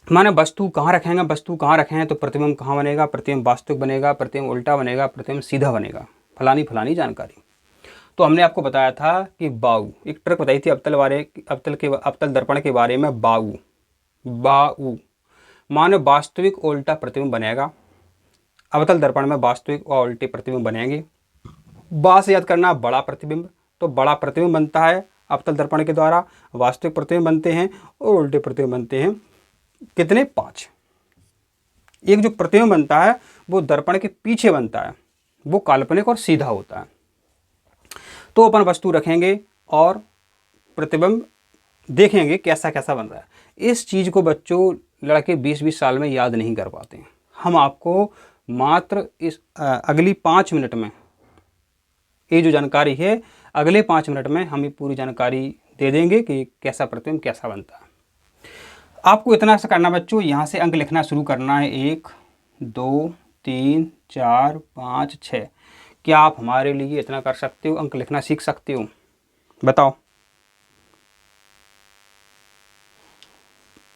माने वस्तु कहाँ रखेंगे, वस्तु कहाँ रखें तो प्रतिबिंब कहाँ बनेगा, प्रतिबिंब वास्तविक बनेगा, प्रतिबिंब उल्टा बनेगा, प्रतिबिंब सीधा बनेगा, फलानी फलानी जानकारी। तो हमने आपको बताया था कि बाऊ, एक ट्रिक बताई थी अवतल दर्पण के बारे में। बाऊ माने वास्तविक और उल्टा प्रतिबिंब बनेगा। अवतल दर्पण में वास्तविक और उल्टे प्रतिबिंब बनेंगे। बा से याद करना बड़ा प्रतिबिंब, तो बड़ा प्रतिबिंब बनता है अवतल दर्पण के द्वारा, वास्तविक प्रतिबिंब बनते हैं और उल्टे प्रतिबिंब बनते हैं। कितने? 5। एक जो प्रतिबिंब बनता है वो दर्पण के पीछे बनता है, वो काल्पनिक और सीधा होता है। तो अपन वस्तु रखेंगे और प्रतिबिंब देखेंगे कैसा कैसा बन रहा है। इस चीज़ को बच्चों लड़के 20-20 साल में याद नहीं कर पाते हैं। हम आपको मात्र इस अगली 5 मिनट में ये जो जानकारी है, अगले 5 मिनट में हम ये पूरी जानकारी दे देंगे कि कैसा प्रतिबिंब कैसा बनता है। आपको इतना सा करना बच्चों, यहाँ से अंक लिखना शुरू करना है। 1 2 3 4 5 6। क्या आप हमारे लिए इतना कर सकते हो, अंक लिखना सीख सकते हो? बताओ।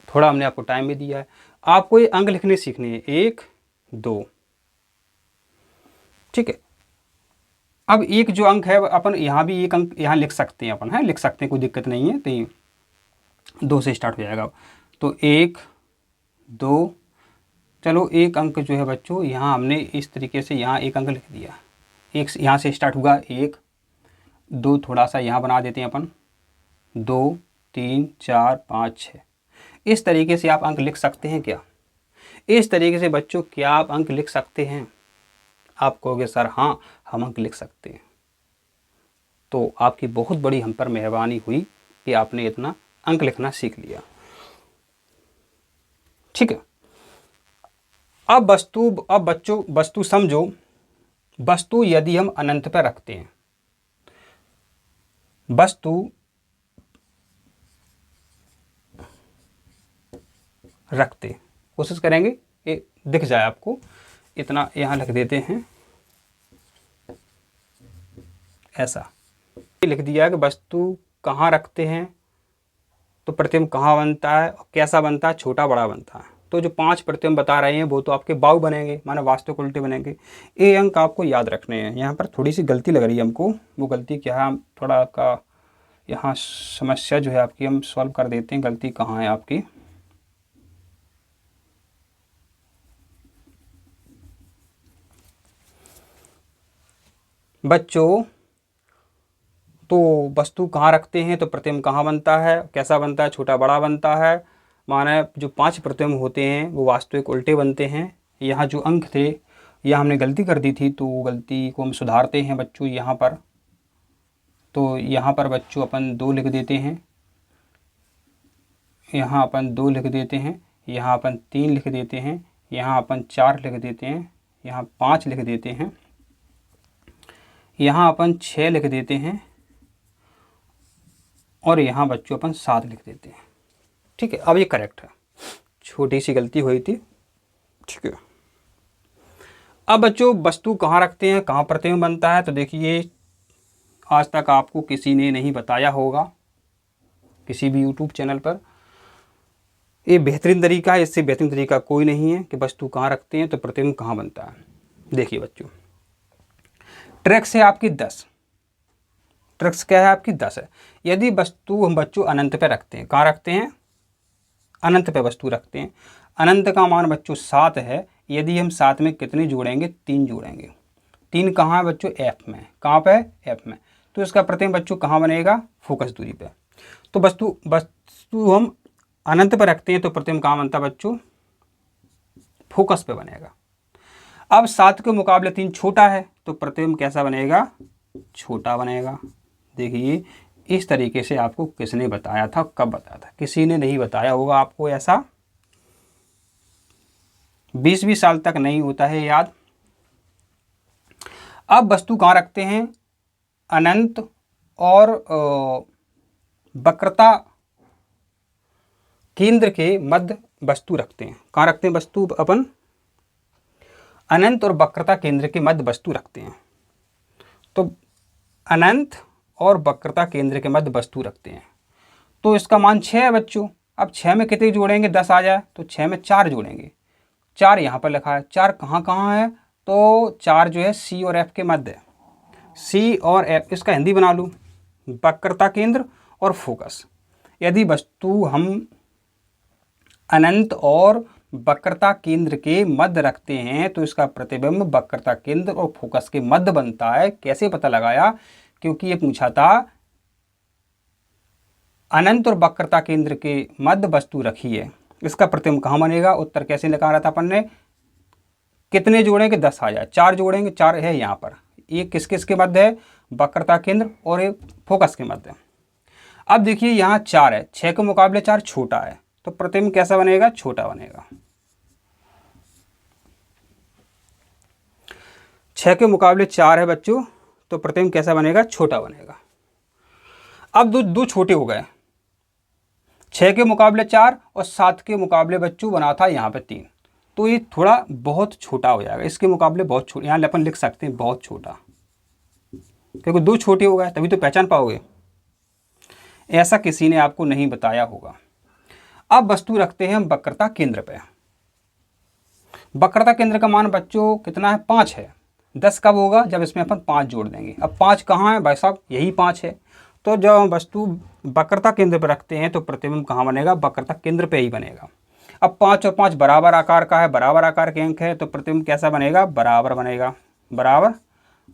थोड़ा हमने आपको टाइम भी दिया है, आपको ये अंक लिखने सीखने हैं। 1 2, ठीक है। अब एक जो अंक है अपन यहाँ भी एक अंक यहाँ लिख सकते हैं, अपन है लिख सकते हैं, कोई दिक्कत नहीं है। तो 2 से स्टार्ट हो जाएगा। तो 1 2, चलो एक अंक जो है बच्चों यहाँ हमने इस तरीके से यहाँ एक अंक लिख दिया। एक यहाँ से स्टार्ट होगा 1 2, थोड़ा सा यहाँ बना देते हैं अपन 2 3 4 5 6। इस तरीके से आप अंक लिख सकते हैं क्या? इस तरीके से बच्चों क्या आप अंक लिख सकते हैं? आप कहोगे सर हाँ हम अंक लिख सकते हैं। तो आपकी बहुत बड़ी हम पर मेहरबानी हुई कि आपने इतना अंक लिखना सीख लिया, ठीक है। अब बच्चों वस्तु समझो। वस्तु यदि हम अनंत पर रखते हैं, वस्तु रखते कोशिश करेंगे ये दिख जाए आपको, इतना यहाँ लिख देते हैं ऐसा। ये लिख दिया कि वस्तु कहाँ रखते हैं तो प्रतिबिंब कहाँ बनता है और कैसा बनता है, छोटा बड़ा बनता है। तो जो 5 प्रतिबिंब बता रहे हैं वो तो आपके बाऊ बनेंगे, माने वास्तविक उल्टे बनेंगे। ये अंक आपको याद रखने हैं। यहाँ पर थोड़ी सी गलती लग रही है हमको, वो गलती क्या है, हम थोड़ा का यहाँ समस्या जो है आपकी हम सॉल्व कर देते हैं। गलती कहाँ है आपकी? बच्चों तो वस्तु कहाँ रखते हैं तो प्रतिबिंब कहाँ बनता है, कैसा बनता है, छोटा बड़ा बनता है। माने जो 5 प्रतिबिंब होते हैं वो वास्तविक उल्टे बनते हैं। यहाँ जो अंक थे यह हमने गलती कर दी थी, तो गलती को हम सुधारते हैं बच्चों यहाँ पर। तो यहाँ पर बच्चों अपन 2 लिख देते हैं, यहाँ अपन 2 लिख देते हैं, यहाँ अपन 3 लिख देते हैं, यहाँ अपन 4 लिख देते हैं, यहाँ 5 लिख देते हैं, यहाँ अपन 6 लिख देते हैं और यहाँ बच्चों अपन 7 लिख देते हैं, ठीक है। अब ये करेक्ट है, छोटी सी गलती हुई थी, ठीक है। अब बच्चों वस्तु कहाँ रखते हैं, कहाँ प्रतिबिंब बनता है, तो देखिए आज तक आपको किसी ने नहीं बताया होगा किसी भी यूट्यूब चैनल पर। ये बेहतरीन तरीका है, इससे बेहतरीन तरीका कोई नहीं है कि वस्तु कहाँ रखते हैं तो प्रतिबिंब कहाँ बनता है। देखिए बच्चों ट्रिक्स है आपकी 10। ट्रिक्स क्या है आपकी? 10 है। यदि वस्तु हम बच्चों अनंत पे रखते हैं, कहाँ रखते हैं? अनंत पे वस्तु रखते हैं। अनंत का मान बच्चों 7 है। यदि हम 7 में कितने जोड़ेंगे? 3 जोड़ेंगे। 3 कहाँ है बच्चों? एफ में। कहाँ पे? एफ में। तो इसका प्रतिबिंब बच्चों कहाँ बनेगा? फोकस दूरी पे। तो वस्तु हम अनंत पर रखते हैं तो प्रतिबिंब कहाँ बनता है बच्चों? फोकस पे बनेगा। अब 7 के मुकाबले 3 छोटा है तो प्रतिबिंब कैसा बनेगा? छोटा बनेगा। देखिए इस तरीके से आपको किसने बताया था, कब बताया था? किसी ने नहीं बताया होगा आपको ऐसा। 20-20 साल तक नहीं होता है याद। अब वस्तु कहाँ रखते हैं? अनंत और वक्रता केंद्र के मध्य वस्तु रखते हैं। कहाँ रखते हैं वस्तु अपन? अनंत और वक्रता केंद्र के मध्य वस्तु रखते हैं। तो अनंत और वक्रता केंद्र के मध्य वस्तु रखते हैं तो इसका मान 6 है बच्चों। अब 6 में कितने जोड़ेंगे 10 आ जाए, तो 6 में 4 जोड़ेंगे। 4 यहाँ पर लिखा है, 4 कहाँ कहाँ है, तो 4 जो है सी और एफ के मध्य है। सी और एफ, इसका हिंदी बना लूँ, वक्रता केंद्र और फोकस। यदि वस्तु हम अनंत और वक्रता केंद्र के मध्य रखते हैं तो इसका प्रतिबिंब वक्रता केंद्र और फोकस के मध्य बनता है। कैसे पता लगाया, क्योंकि ये पूछा था अनंत और वक्रता केंद्र के मध्य वस्तु रखी है, इसका प्रतिबिंब कहाँ बनेगा। उत्तर कैसे निकाला था अपन ने, कितने जोड़ेंगे 10 आ जाए, 4 जोड़ेंगे, 4 है यहाँ पर, ये किस किस के मध्य है, वक्रता केंद्र और एक फोकस के मध्य। अब देखिए यहाँ 4 है, 6 के मुकाबले 4 छोटा है, तो प्रतिबिंब कैसा बनेगा, छोटा बनेगा। 6 के मुकाबले 4 है बच्चों, तो प्रतिबिंब कैसा बनेगा, छोटा बनेगा। अब दो छोटे हो गए, 6 के मुकाबले 4 और 7 के मुकाबले बच्चों बना था यहाँ पे 3, तो ये थोड़ा बहुत छोटा हो जाएगा, इसके मुकाबले बहुत छोटा, यहाँ अपन लिख सकते हैं बहुत छोटा, क्योंकि 2 छोटे हो गए, तभी तो पहचान पाओगे। ऐसा किसी ने आपको नहीं बताया होगा। अब वस्तु रखते हैं हम वक्रता केंद्र पे। वक्रता केंद्र का मान बच्चों कितना है, 5 है। 10 कब होगा, जब इसमें अपन 5 जोड़ देंगे। अब 5 कहाँ है भाई साहब, यही 5 है। तो जब हम वस्तु वक्रता केंद्र पर रखते हैं तो प्रतिबिंब कहाँ बनेगा, वक्रता केंद्र पे ही बनेगा। अब 5 और 5 बराबर आकार का है, बराबर आकार के अंक है, तो प्रतिबिंब कैसा बनेगा, बराबर बनेगा, बराबर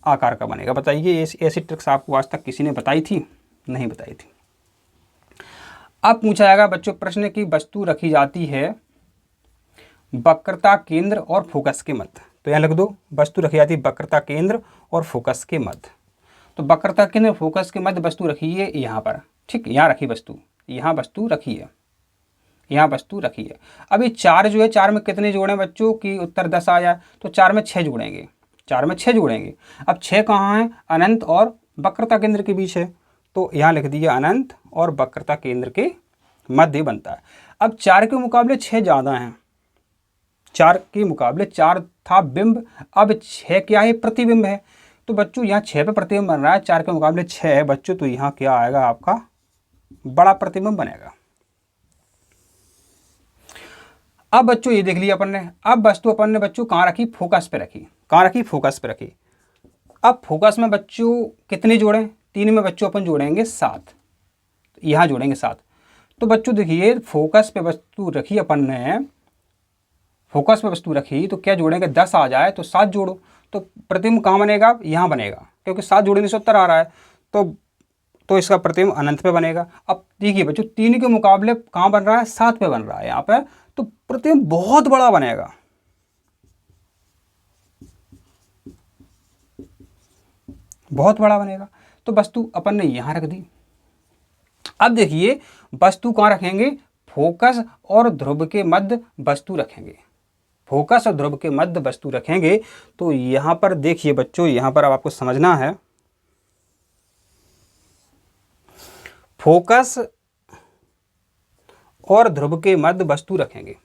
आकार का बनेगा। बताइए ऐसी ट्रिक्स आपको आज तक किसी ने बताई थी, नहीं बताई थी। अब पूछा जाएगा बच्चों प्रश्न की वस्तु रखी जाती है वक्रता केंद्र और फोकस के मध्य, तो यहाँ लिख दो वस्तु रखी जाती है वक्रता केंद्र और फोकस के मध्य। तो वक्रता केंद्र और फोकस के मध्य वस्तु रखी है यहाँ पर, ठीक, यहाँ रखी वस्तु, यहाँ वस्तु रखी है, यहाँ वस्तु रखी है। अब ये 4 जो है, 4 में कितने जोड़ें बच्चों की उत्तर 10 आ जाए, तो 4 में 6 जोड़ेंगे, 4 में 6 जोड़ेंगे। अब 6 कहाँ है, अनंत और वक्रता केंद्र के बीच है, तो यहाँ लिख दीजिए अनंत और वक्रता केंद्र के मध्य बनता है। अब 4 के मुकाबले 6 ज़्यादा हैं, 4 के मुकाबले 4 था बिंब, अब 6 क्या है, प्रतिबिंब है। तो बच्चों यहाँ 6 पे प्रतिबिंब बन रहा है, 4 के मुकाबले 6 है बच्चों, तो यहाँ क्या आएगा आपका, बड़ा प्रतिबिंब बनेगा। अब बच्चों ये देख लिया अपन ने। अब वस्तु अपन ने बच्चों कहाँ रखी, फोकस पे रखी, कहाँ रखी, फोकस पे रखी। अब फोकस में बच्चों कितने जोड़ें, 3 में बच्चों अपन जोड़ेंगे 7, यहाँ जोड़ेंगे 7। तो बच्चों देखिए फोकस पे वस्तु रखी अपन ने, फोकस पे वस्तु रखी तो क्या जोड़ेंगे, 10 आ जाए तो 7 जोड़ो, तो प्रतिबिंब कहाँ बनेगा, यहाँ बनेगा, क्योंकि 7 जोड़ने से उत्तर आ रहा है, तो इसका प्रतिबिंब अनंत पे बनेगा। अब देखिए बच्चों 3 के मुकाबले कहाँ बन रहा है, 7 पे बन रहा है यहाँ पे, तो प्रतिबिंब बहुत बड़ा बनेगा, बहुत बड़ा बनेगा। तो वस्तु अपन ने यहाँ रख दी। अब देखिए वस्तु कहाँ रखेंगे, फोकस और ध्रुव के मध्य वस्तु रखेंगे, फोकस और ध्रुव के मध्य वस्तु रखेंगे। तो यहाँ पर देखिए बच्चों, यहाँ पर अब आपको समझना है, फोकस और ध्रुव के मध्य वस्तु रखेंगे।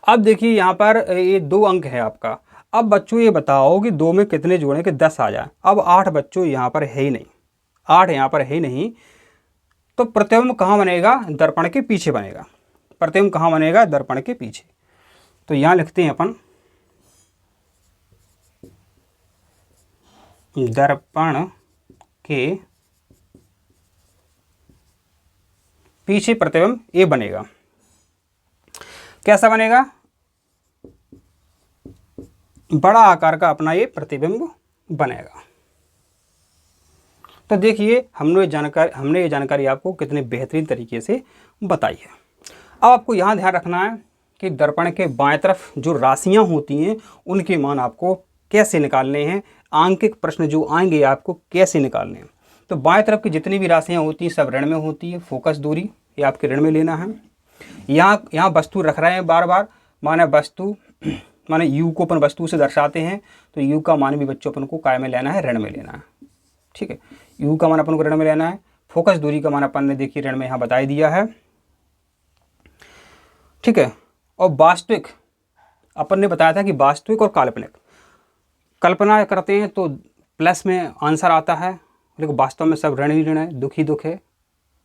अब देखिए यहाँ पर ये 2 अंक है आपका। अब बच्चों ये बताओ कि 2 में कितने जोड़ें कि 10 आ जाए। अब 8 बच्चों यहाँ पर है ही नहीं, 8 यहाँ पर है ही नहीं, तो प्रतिबिंब कहाँ बनेगा, दर्पण के पीछे बनेगा। प्रतिबिंब कहाँ बनेगा, दर्पण के पीछे। तो यहाँ लिखते हैं अपन दर्पण के पीछे प्रतिबिंब ये बनेगा। कैसा बनेगा, बड़ा आकार का अपना ये प्रतिबिंब बनेगा। तो देखिए हमने ये जानकारी आपको कितने बेहतरीन तरीके से बताई है। अब आपको यहाँ ध्यान रखना है कि दर्पण के बाएं तरफ जो राशियाँ होती हैं उनके मान आपको कैसे निकालने हैं, आंकिक प्रश्न जो आएंगे आपको कैसे निकालने हैं। तो बाएं तरफ की जितनी भी राशियाँ होती हैं सब ऋण में होती है, फोकस दूरी ये आपके ऋण में लेना है। यहाँ वस्तु रख रहे हैं बार बार, माने वस्तु माने यू को अपन वस्तु से दर्शाते हैं, तो यू का मान भी बच्चों अपन को काय में लेना है, ऋण में लेना है, ठीक है। यू का मान अपन को ऋण में लेना है। फोकस दूरी का मान अपन ने देखिए ऋण में यहाँ बता दिया है, ठीक है। और वास्तविक अपन ने बताया था कि वास्तविक और काल्पनिक, कल्पना करते हैं तो प्लस में आंसर आता है, लेकिन वास्तव में सब ऋण ही ऋण है, दुख ही दुख है,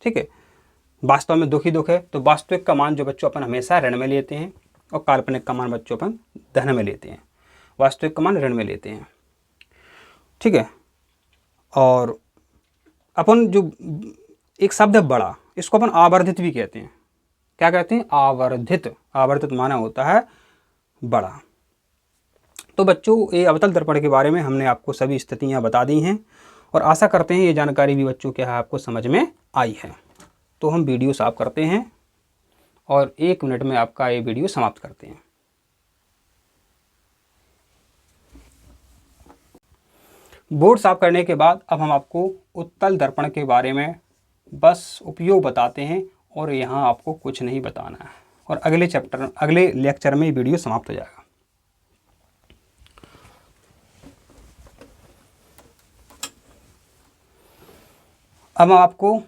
ठीक है। वास्तव में दुख ही दुख है, तो वास्तविक का मान जो बच्चों अपन हमेशा ऋण में लेते हैं और काल्पनिक का मान बच्चों अपन धन में लेते हैं। वास्तविक का मान ऋण में लेते हैं, ठीक है। और अपन जो एक शब्द है बड़ा, इसको अपन आवर्धित भी कहते हैं। क्या कहते हैं? आवर्धित। आवर्धित माना होता है बड़ा। तो बच्चों ये अवतल दर्पण के बारे में हमने आपको सभी स्थितियाँ बता दी हैं और आशा करते हैं ये जानकारी भी बच्चों क्या है आपको समझ में आई है। तो हम वीडियो साफ करते हैं और 1 मिनट में आपका ये वीडियो समाप्त करते हैं। बोर्ड साफ करने के बाद अब हम आपको उत्तल दर्पण के बारे में बस उपयोग बताते हैं और यहाँ आपको कुछ नहीं बताना है और अगले लेक्चर में वीडियो समाप्त हो जाएगा। अब हम आपको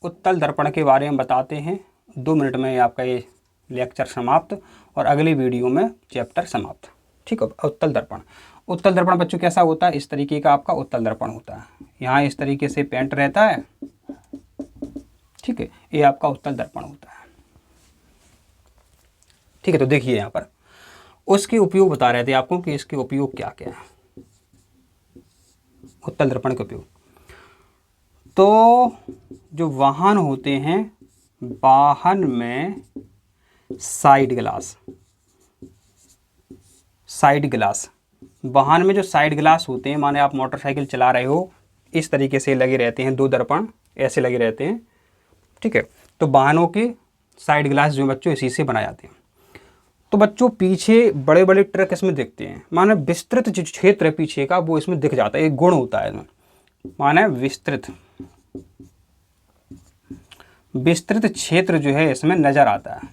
उत्तल दर्पण के बारे में बताते हैं। 2 मिनट में आपका ये लेक्चर समाप्त और अगली वीडियो में चैप्टर समाप्त, ठीक है। उत्तल दर्पण, उत्तल दर्पण बच्चों कैसा होता है? इस तरीके का आपका उत्तल दर्पण होता है। यहाँ इस तरीके से पेंट रहता है, ठीक है। ये आपका उत्तल दर्पण होता है, ठीक है। तो देखिए यहाँ पर उसके उपयोग बता रहे थे आपको कि इसके उपयोग क्या क्या है, उत्तल दर्पण के उपयोग। तो जो वाहन होते हैं, वाहन में साइड ग्लास, वाहन में जो साइड ग्लास होते हैं, माने आप मोटरसाइकिल चला रहे हो, इस तरीके से लगे रहते हैं, 2 दर्पण ऐसे लगे रहते हैं, ठीक है। तो वाहनों के साइड ग्लास जो बच्चों इसी से बनाए जाते हैं। तो बच्चों पीछे बड़े बड़े ट्रक इसमें दिखते हैं, माने विस्तृत जो क्षेत्र है पीछे का वो इसमें दिख जाता है। एक गुण होता है इसमें, माने विस्तृत क्षेत्र जो है इसमें नजर आता है,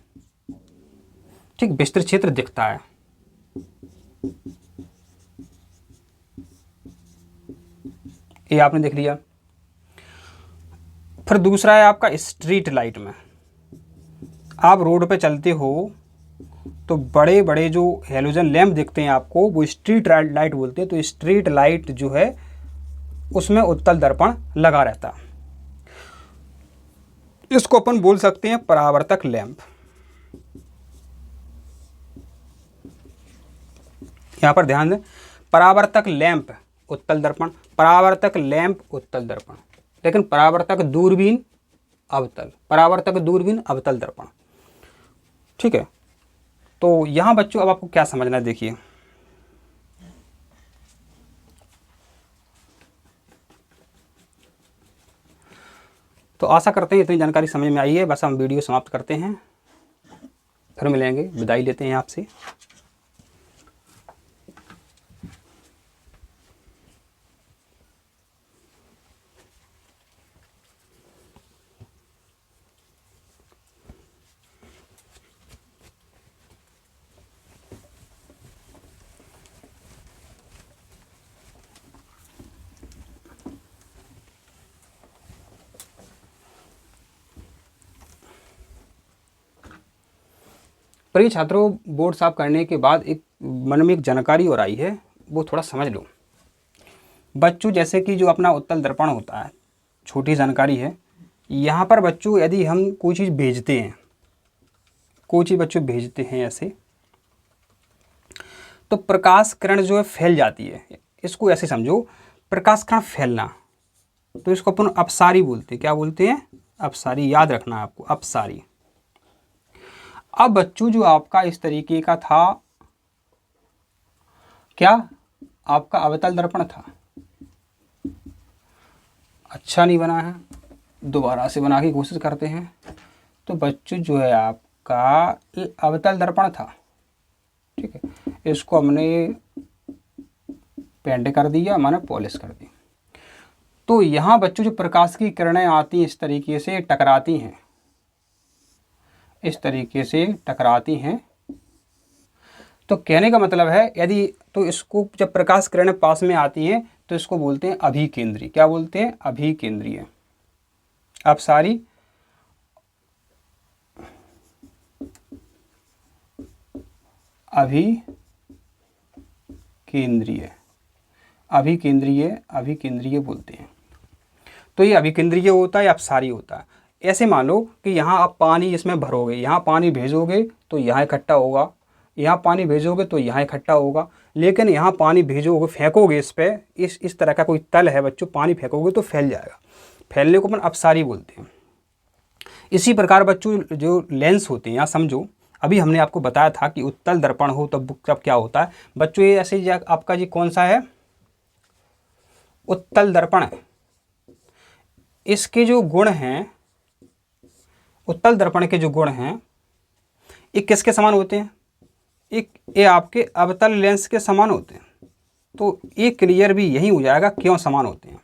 ठीक। विस्तृत क्षेत्र दिखता है। ये आपने देख लिया। फिर दूसरा है आपका स्ट्रीट लाइट में। आप रोड पे चलते हो तो बड़े बड़े जो हेलोजन लैंप दिखते हैं आपको, वो स्ट्रीट लाइट बोलते हैं। तो स्ट्रीट लाइट जो है उसमें उत्तल दर्पण लगा रहता है। इसको अपन बोल सकते हैं परावर्तक लैंप। यहां पर ध्यान दें, परावर्तक लैंप उत्तल दर्पण, परावर्तक लैंप उत्तल दर्पण, लेकिन परावर्तक दूरबीन अवतल, परावर्तक दूरबीन अवतल दर्पण, ठीक है। तो यहां बच्चों अब आपको क्या समझना है, देखिए तो आशा करते हैं इतनी जानकारी समझ में आई है। बस हम वीडियो समाप्त करते हैं, फिर मिलेंगे, विदाई लेते हैं आपसे। प्रिय छात्रों, बोर्ड साफ करने के बाद एक मन में एक जानकारी और आई है, वो थोड़ा समझ लो बच्चों। जैसे कि जो अपना उत्तल दर्पण होता है, छोटी जानकारी है यहाँ पर बच्चों। यदि हम कोई चीज़ भेजते हैं, कोई चीज़ बच्चों भेजते हैं ऐसे, तो प्रकाश किरण जो है फैल जाती है। इसको ऐसे समझो, प्रकाश किरण फैलना, तो इसको अपन अपसारी बोलते हैं। क्या बोलते हैं? अपसारी। याद रखना आपको, अपसारी। अब बच्चों जो आपका इस तरीके का था, क्या आपका अवतल दर्पण था, अच्छा नहीं बना है, दोबारा से बना के कोशिश करते हैं। तो बच्चों जो है आपका ये अवतल दर्पण था, ठीक है। इसको हमने पेंट कर दिया, माने पॉलिश कर दी। तो यहाँ बच्चों जो प्रकाश की किरणें आती हैं इस तरीके से टकराती हैं, इस तरीके से टकराती हैं। तो कहने का मतलब है, यदि तो इसको जब प्रकाश किरणें पास में आती हैं तो इसको बोलते हैं अभिकेंद्री। क्या बोलते हैं? अभिकेंद्रीय। अपसारी अभिकेंद्रीय, अभिकेंद्रीय, अभिकेंद्रीय बोलते हैं। तो ये अभिकेंद्रीय होता है या अपसारी होता है। ऐसे मान लो कि यहाँ आप पानी इसमें भरोगे, यहाँ पानी भेजोगे तो यहाँ इकट्ठा होगा, यहाँ पानी भेजोगे तो यहाँ इकट्ठा होगा, लेकिन यहाँ पानी भेजोगे फेंकोगे इस पे, इस तरह का कोई तल है बच्चों, पानी फेंकोगे तो फैल जाएगा। फैलने को अपन अपसारी बोलते हैं। इसी प्रकार बच्चों जो लेंस होते हैं, यहाँ समझो, अभी हमने आपको बताया था कि उत्तल दर्पण हो तब क्या होता है बच्चों। ये ऐसे आपका जी कौन सा है, उत्तल दर्पण है। इसके जो गुण हैं, उत्तल दर्पण के जो गुण हैं, ये किसके समान होते हैं, ये आपके अवतल लेंस के समान होते हैं। तो ये क्लियर भी यही हो जाएगा क्यों समान होते हैं।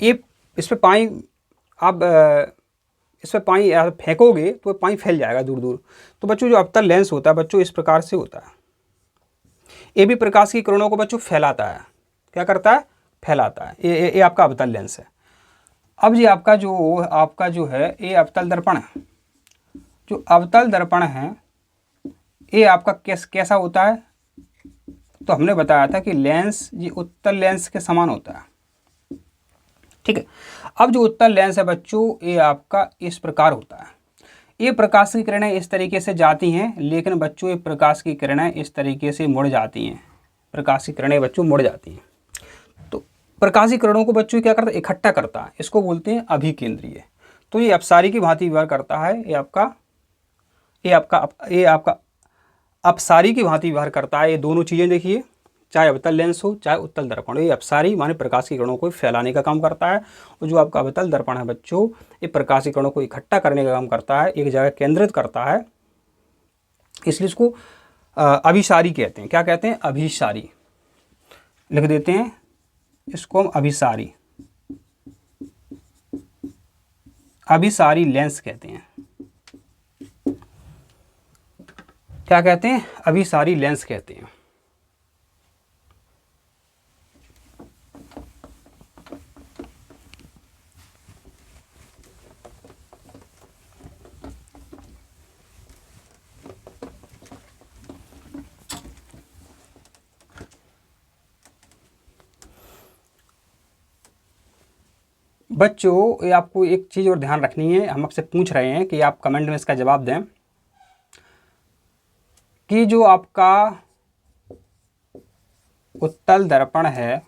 ये इस पर पानी आप इस पर पानी फेंकोगे तो पानी फैल जाएगा दूर दूर। तो बच्चों जो अवतल लेंस होता है बच्चों इस प्रकार से होता है। ये भी प्रकाश की किरणों को बच्चों फैलाता है। क्या करता है, फैलाता है। ये आपका अवतल लेंस है। अब ये आपका जो है ये अवतल दर्पण है। जो अवतल दर्पण है ये आपका कैसा होता है, तो हमने बताया था कि लेंस ये उत्तल लेंस के समान होता है। ठीक है। अब जो उत्तल लेंस है बच्चों ये आपका इस प्रकार होता है। ये प्रकाश की किरणें इस तरीके से जाती हैं, लेकिन बच्चों ये प्रकाश की किरणें इस तरीके से मुड़ जाती हैं। प्रकाश की किरणें बच्चों मुड़ जाती हैं। तो प्रकाशी किरणों को बच्चों क्या करता है, इकट्ठा करता है। इसको बोलते हैं अभिकेंद्रीय। तो ये अपसारी की भांति व्यवहार करता है। ये आपका अपसारी की भांति व्यवहार करता है। ये दोनों चीज़ें देखिए, चाहे अवतल लेंस हो चाहे उत्तल दर्पण हो, ये अपसारी माने प्रकाश की किरणों को फैलाने का काम करता है। और जो आपका अवतल दर्पण है बच्चों ये प्रकाश की किरणों को इकट्ठा करने का काम करता है, एक जगह केंद्रित करता है। इसलिए इसको अभिसारी कहते हैं। क्या कहते हैं, अभिसारी लिख देते हैं इसको हम अभिसारी, अभिसारी लेंस कहते हैं। क्या कहते हैं, अभिसारी लेंस कहते हैं। बच्चों ये आपको एक चीज़ और ध्यान रखनी है, हम आपसे पूछ रहे हैं कि आप कमेंट में इसका जवाब दें कि जो आपका उत्तल दर्पण है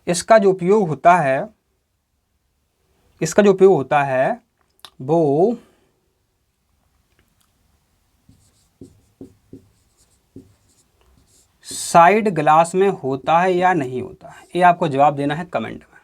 इसका जो उपयोग होता है वो साइड ग्लास में होता है या नहीं होता है। ये आपको जवाब देना है कमेंट में।